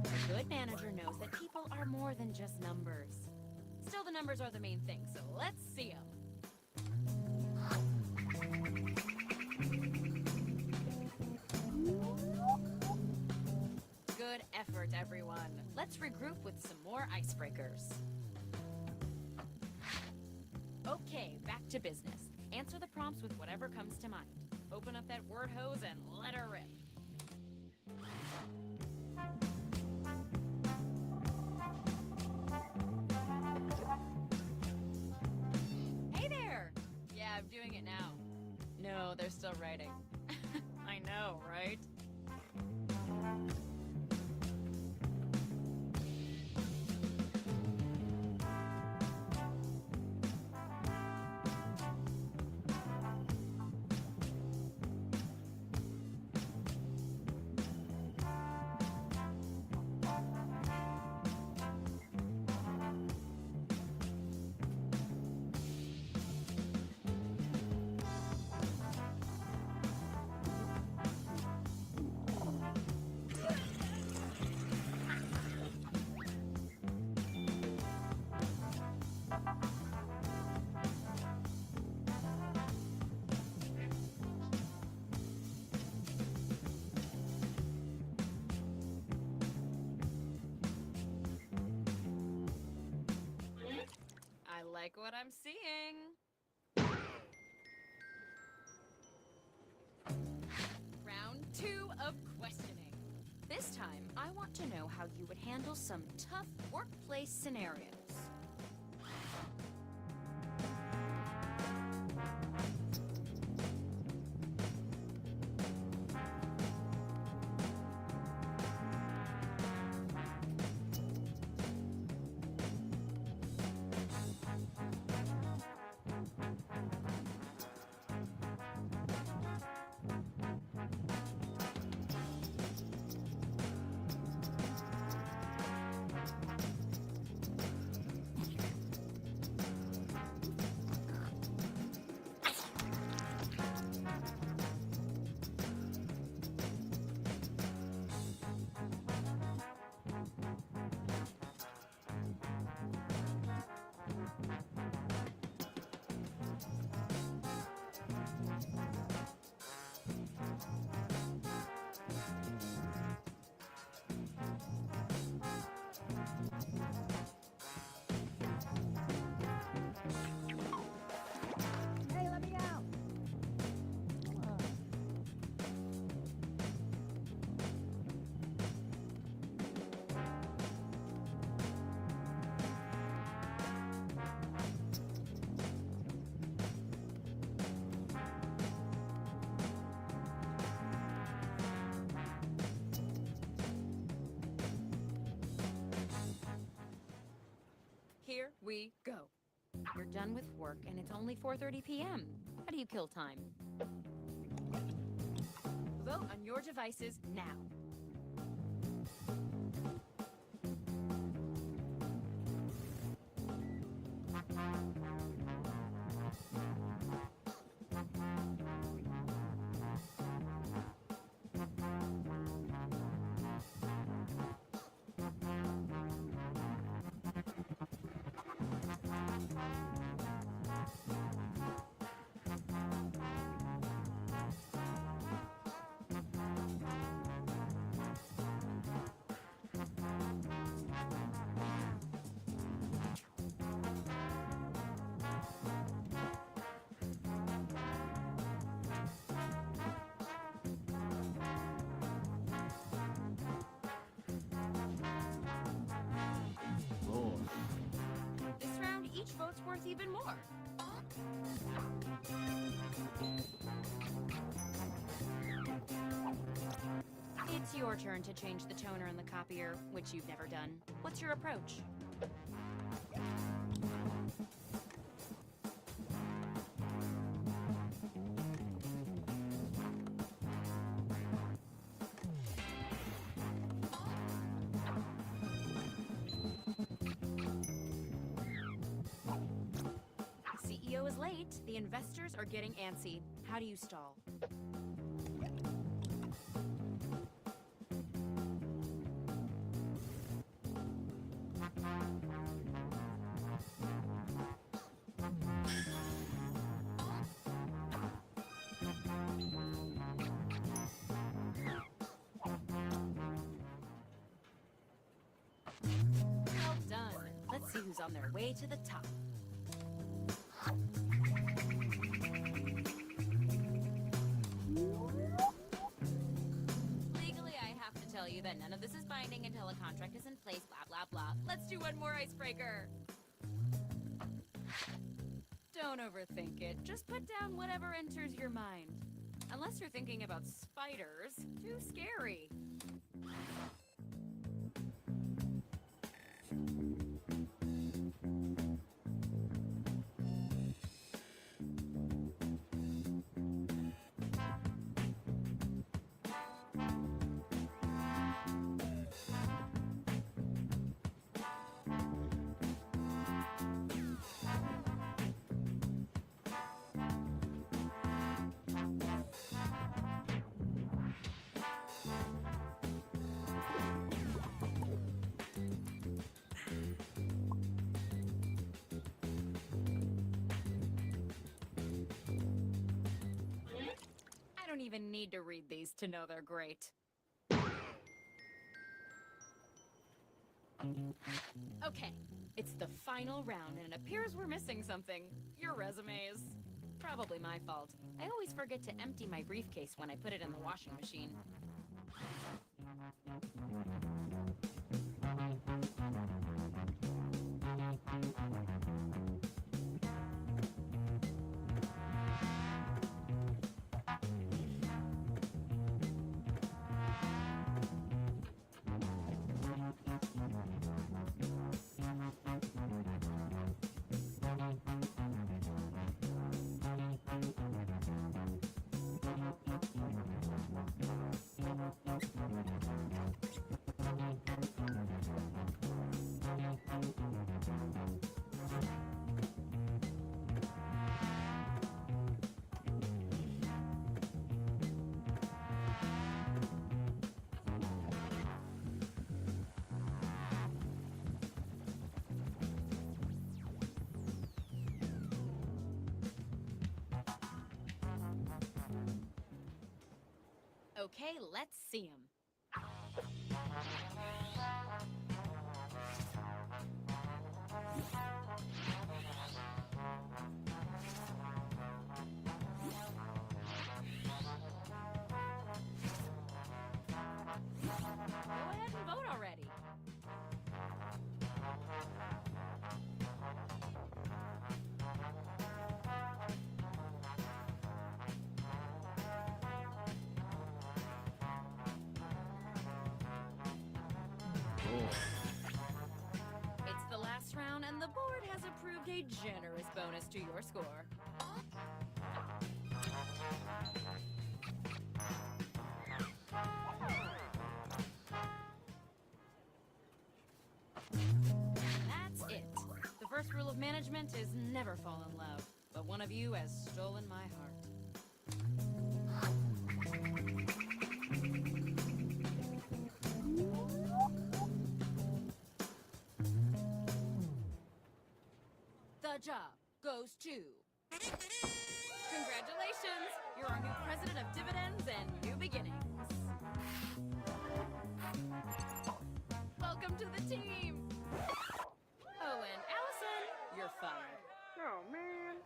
A good manager knows that people are more than just numbers. Still, the numbers are the main thing, so let's see them. Good effort, everyone. Let's regroup with some more icebreakers. Okay, back to business. Answer the prompts with whatever comes to mind. Open up that word hose and let her rip. Hey there! Yeah, I'm doing it now. No, they're still writing. I know, right? I like what I'm seeing. Round 2 of questioning. This time, I want to know how you would handle some tough workplace scenarios. Hey, let me out. Here we go. You're done with work and it's only 4:30 p.m. How do you kill time? Vote on your devices now. each vote's worth even more. It's your turn to change the toner in the copier, which you've never done. What's your approach? CEO is late. The investors are getting antsy. How do you stall? Well done. Let's see who's on their way to the top. Legally, I have to tell you that none of this is binding until a contract is in place, blah, blah, blah. Let's do one more icebreaker. Don't overthink it. Just put down whatever enters your mind. Unless you're thinking about spiders. Too scary. I don't even need to read these to know they're great. Okay, it's the final round, and it appears we're missing something. Your resumes. Probably my fault. I always forget to empty my briefcase when I put it in the washing machine. Okay, let's see him. Go ahead and vote already. It's the last round, and the board has approved a generous bonus to your score. That's it. The first rule of management is never fall in love, but one of you has stolen my heart. The job goes to... Congratulations! You're our new president of dividends and new beginnings. Welcome to the team! Oh, and Allison, you're fired. Oh, man.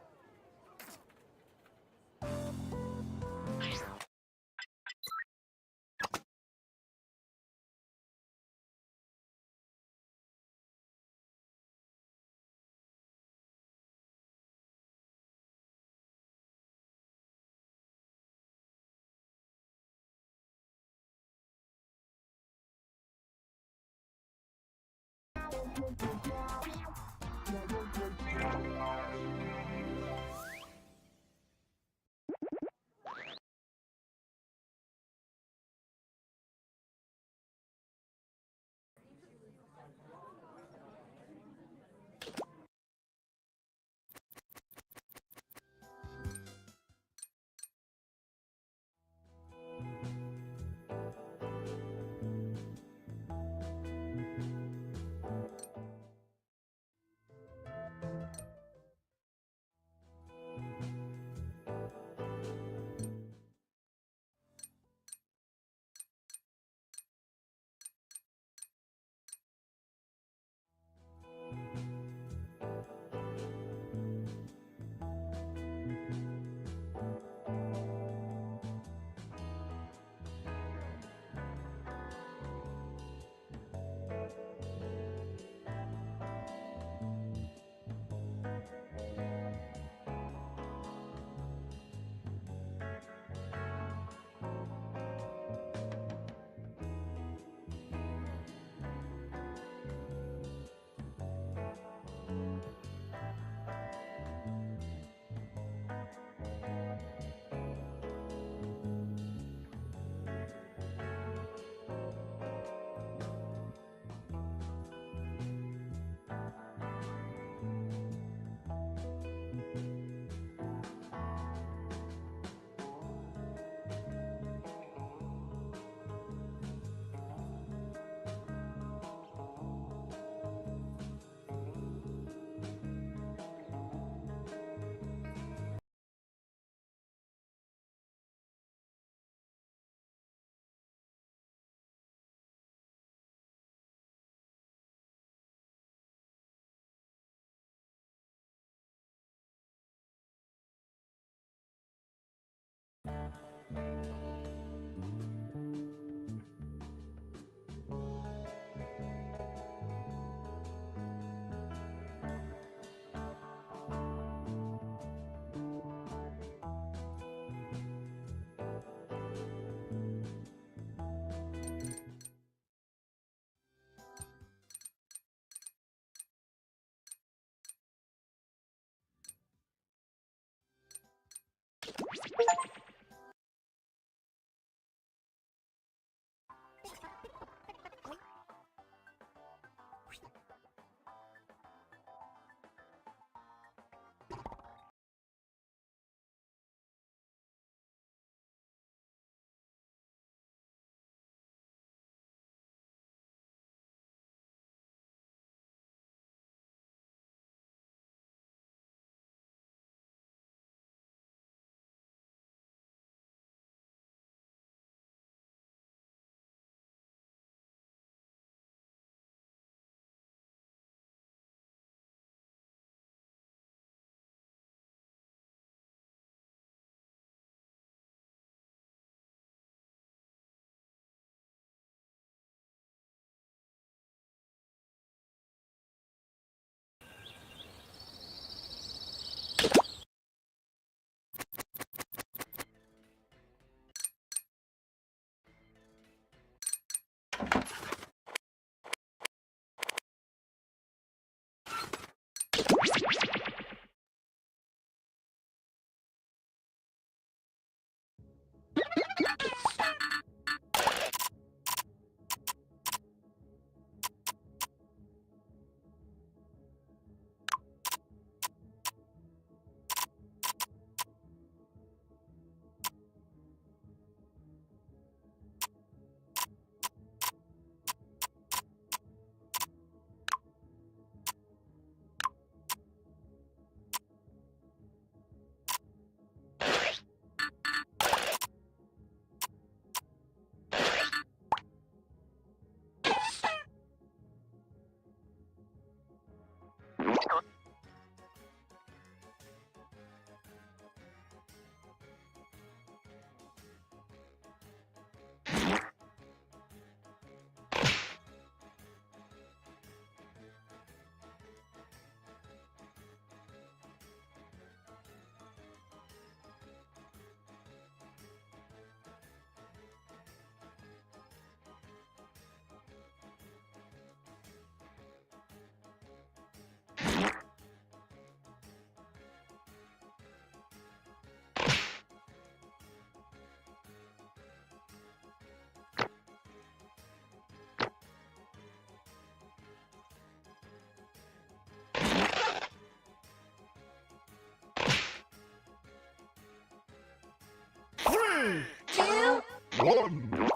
3, 2, 1.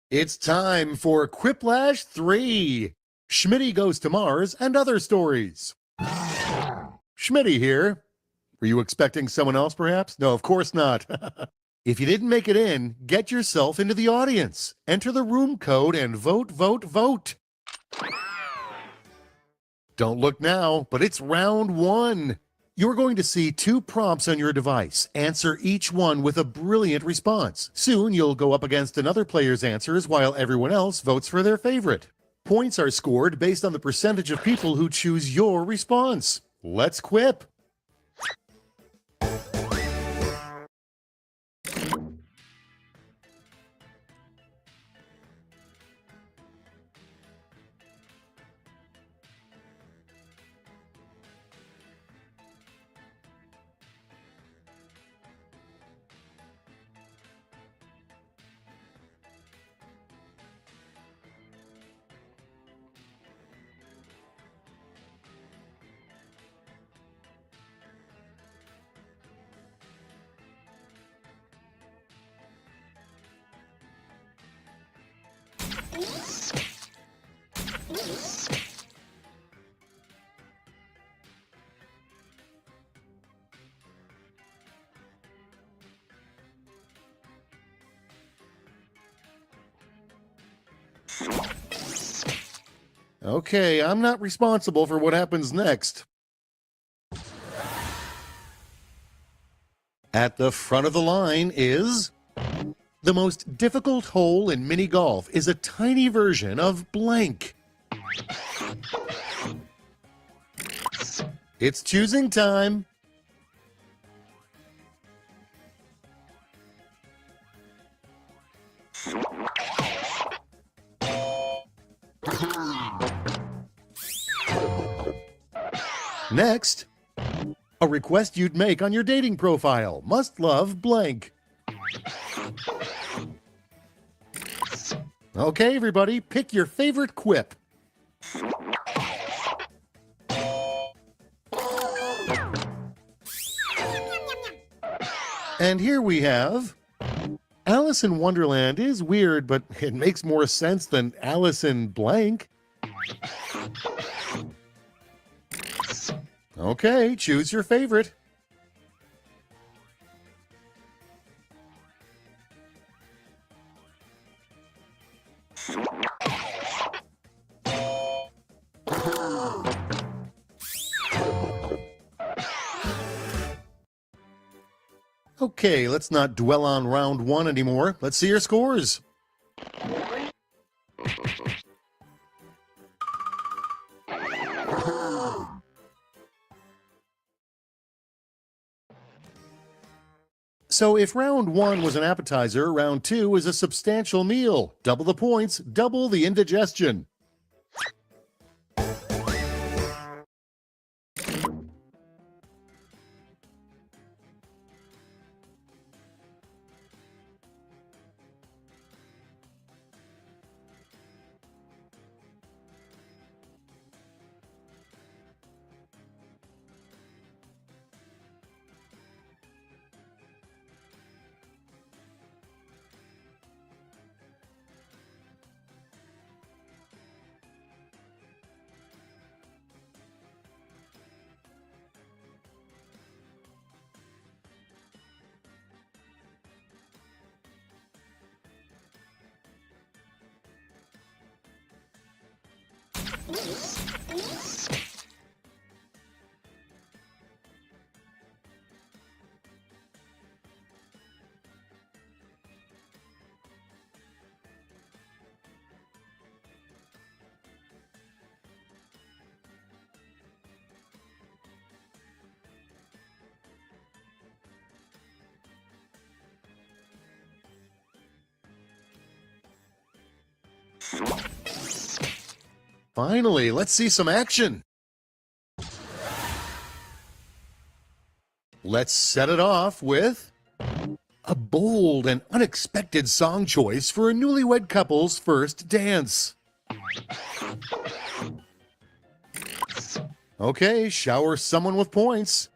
It's time for Quiplash 3. Schmitty Goes to Mars and Other Stories. Schmitty here. Were you expecting someone else, perhaps? No, of course not. If you didn't make it in, get yourself into the audience. Enter the room code and vote, vote, vote. Don't look now, but it's round 1. You're going to see 2 prompts on your device. Answer each one with a brilliant response. Soon you'll go up against another player's answers while everyone else votes for their favorite. Points are scored based on the percentage of people who choose your response. Let's quip. Okay, I'm not responsible for what happens next. At the front of the line is... The most difficult hole in mini golf is a tiny version of blank. It's choosing time. Next, a request you'd make on your dating profile. Must love blank. Okay, everybody, pick your favorite quip. And here we have... Alice in Wonderland is weird, but it makes more sense than Alice in blank. Okay, choose your favorite. Okay, let's not dwell on round 1 anymore. Let's see your scores. So if round 1 was an appetizer, round 2 is a substantial meal. Double the points, double the indigestion. Finally, let's see some action. Let's set it off with a bold and unexpected song choice for a newlywed couple's first dance. Okay, shower someone with points.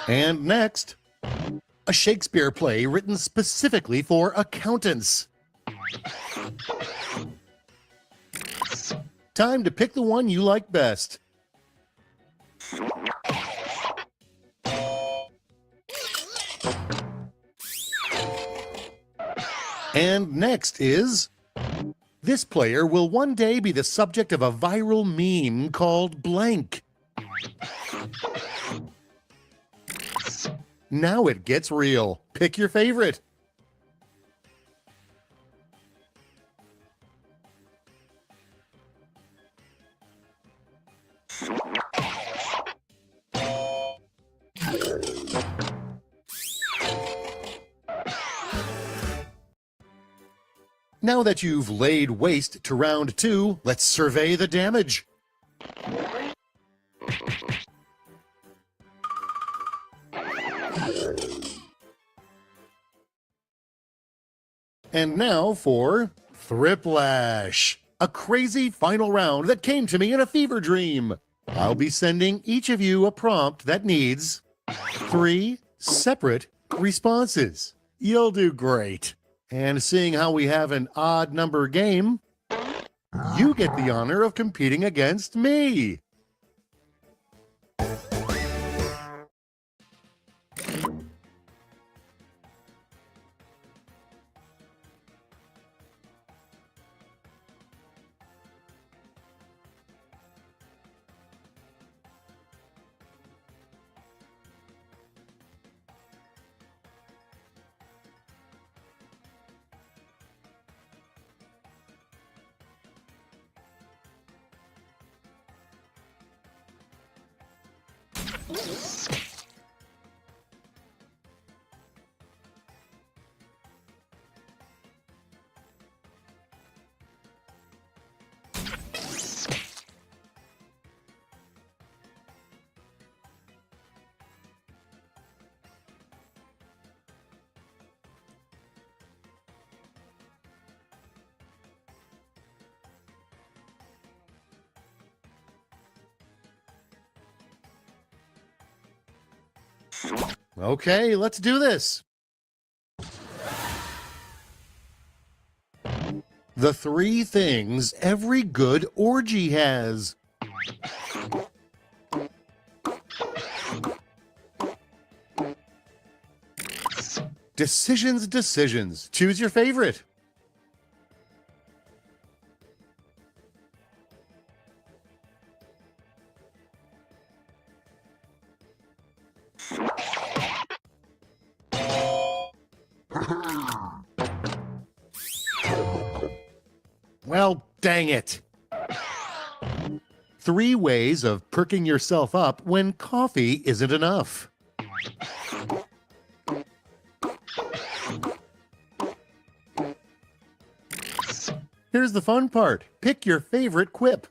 And next, a Shakespeare play written specifically for accountants. Time to pick the one you like best. And next is, this player will one day be the subject of a viral meme called blank. Now it gets real. Pick your favorite. Now that you've laid waste to round 2, let's survey the damage. And now for Thriplash, a crazy final round that came to me in a fever dream. I'll be sending each of you a prompt that needs 3 separate responses. You'll do great. And seeing how we have an odd number game, you get the honor of competing against me. Okay, let's do this. The 3 things every good orgy has. Decisions, decisions. Choose your favorite. Well, dang it. 3 ways of perking yourself up when coffee isn't enough. Here's the fun part. Pick your favorite quip.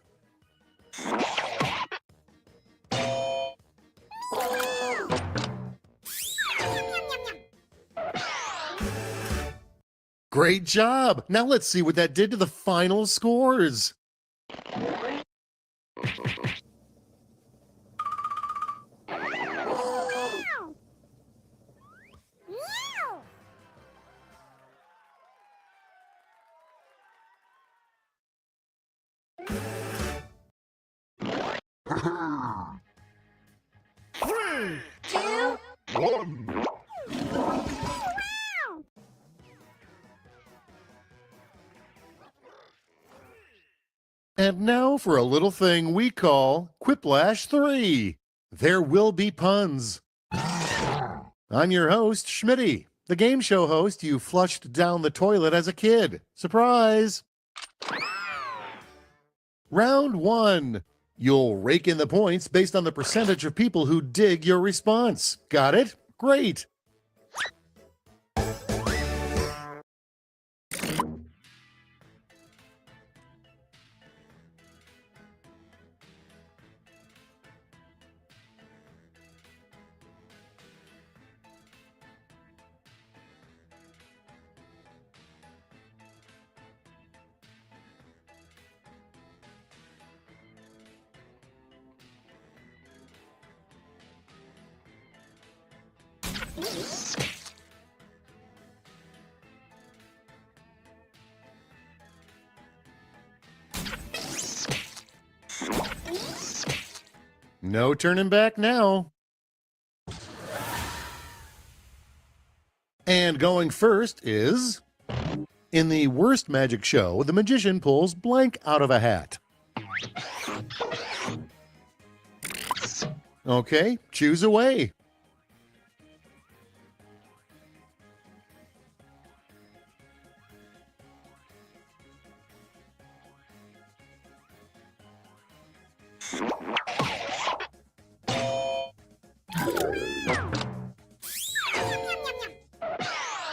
Great job! Now let's see what that did to the final scores. And now for a little thing we call Quiplash 3. There will be puns. I'm your host, Schmitty, the game show host you flushed down the toilet as a kid. Surprise! Round 1. You'll rake in the points based on the percentage of people who dig your response. Got it? Great! No turning back now. And going first is... In the worst magic show, the magician pulls blank out of a hat. Okay, choose away.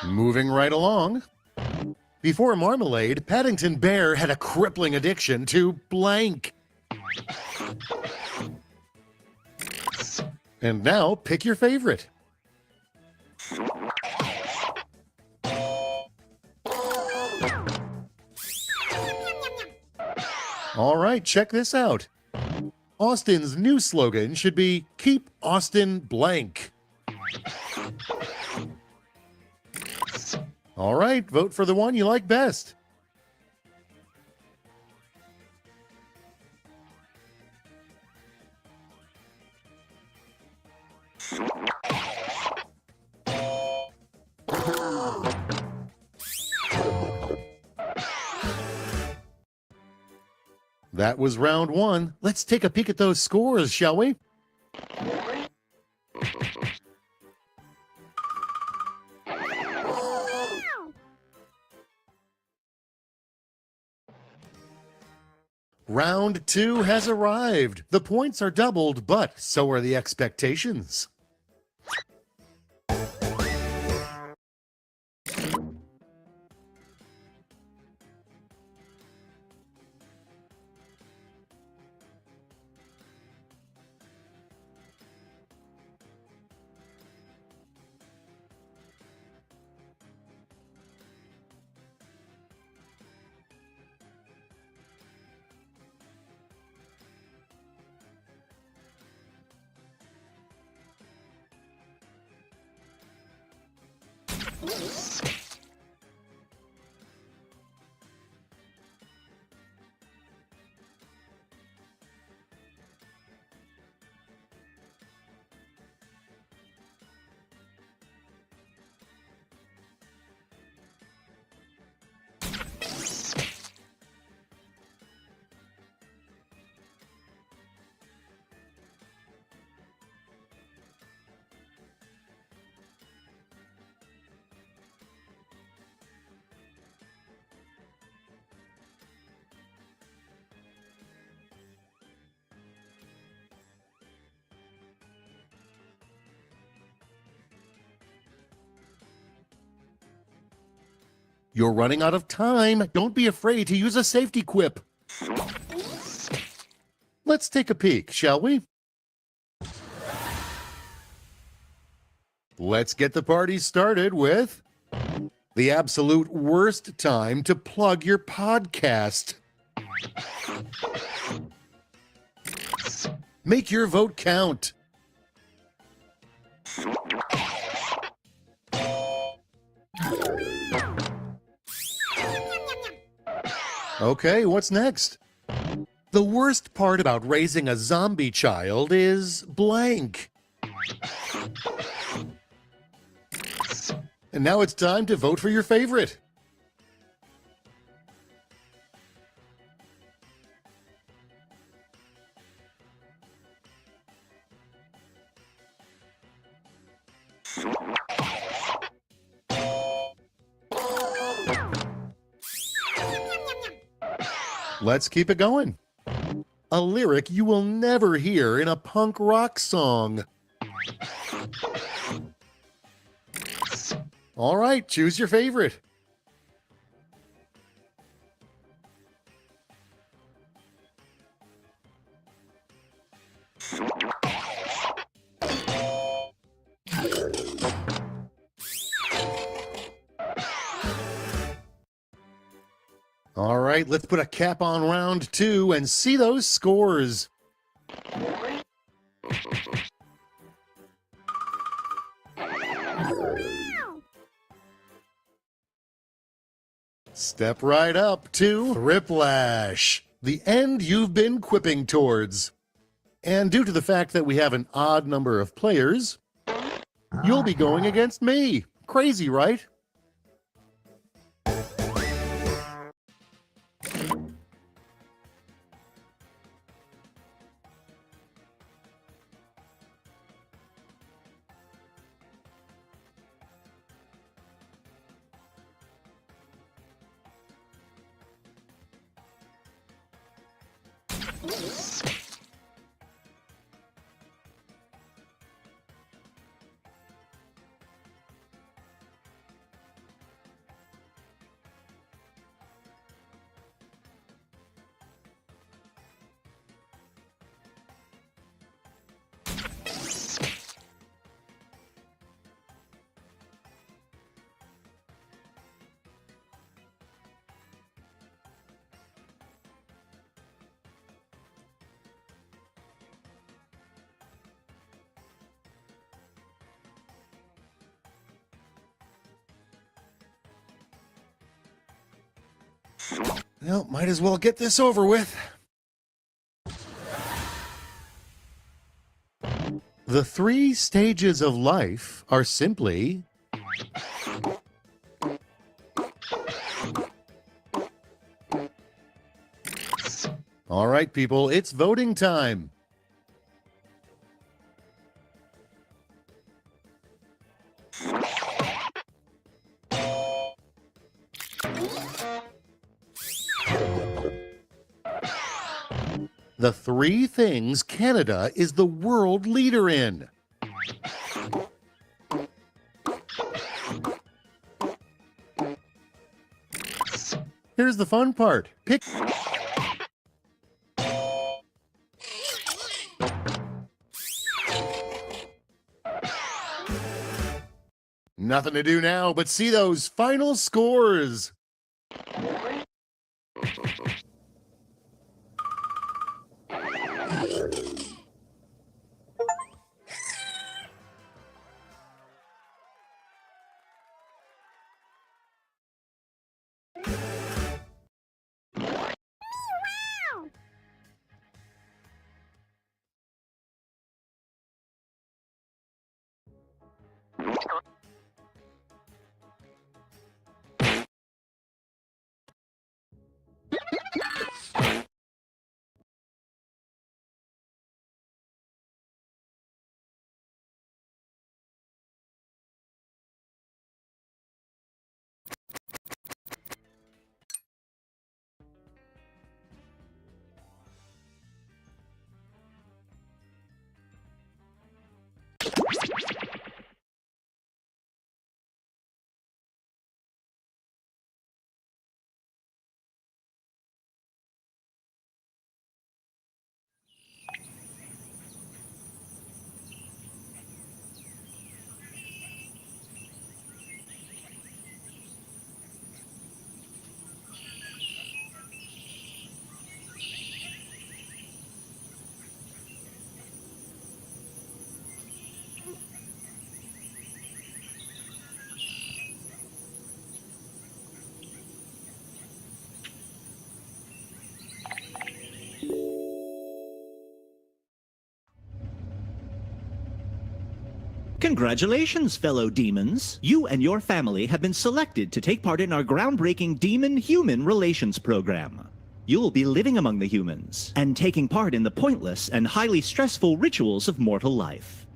Moving right along. Before Marmalade, Paddington Bear had a crippling addiction to blank. And now, pick your favorite. All right, check this out. Austin's new slogan should be, Keep Austin blank. All right, vote for the one you like best. That was round one. Let's take a peek at those scores, shall we? Round two has arrived. The points are doubled, but so are the expectations. You're running out of time. Don't be afraid to use a safety quip. Let's take a peek, shall we? Let's get the party started with the absolute worst time to plug your podcast. Make your vote count. Okay, what's next? The worst part about raising a zombie child is blank. And now it's time to vote for your favorite. Let's keep it going. A lyric you will never hear in a punk rock song. All right, choose your favorite. All right, let's put a cap on round two and see those scores. Step right up to Thriplash, the end you've been quipping towards. And due to the fact that we have an odd number of players, you'll be going against me. Crazy, right? Well, might as well get this over with. The 3 stages of life are simply all right, people, it's voting time. The 3 things Canada is the world leader in. Here's the fun part. Pick. Nothing to do now but see those final scores. Congratulations, fellow demons! You and your family have been selected to take part in our groundbreaking Demon-Human Relations program. You'll be living among the humans and taking part in the pointless and highly stressful rituals of mortal life.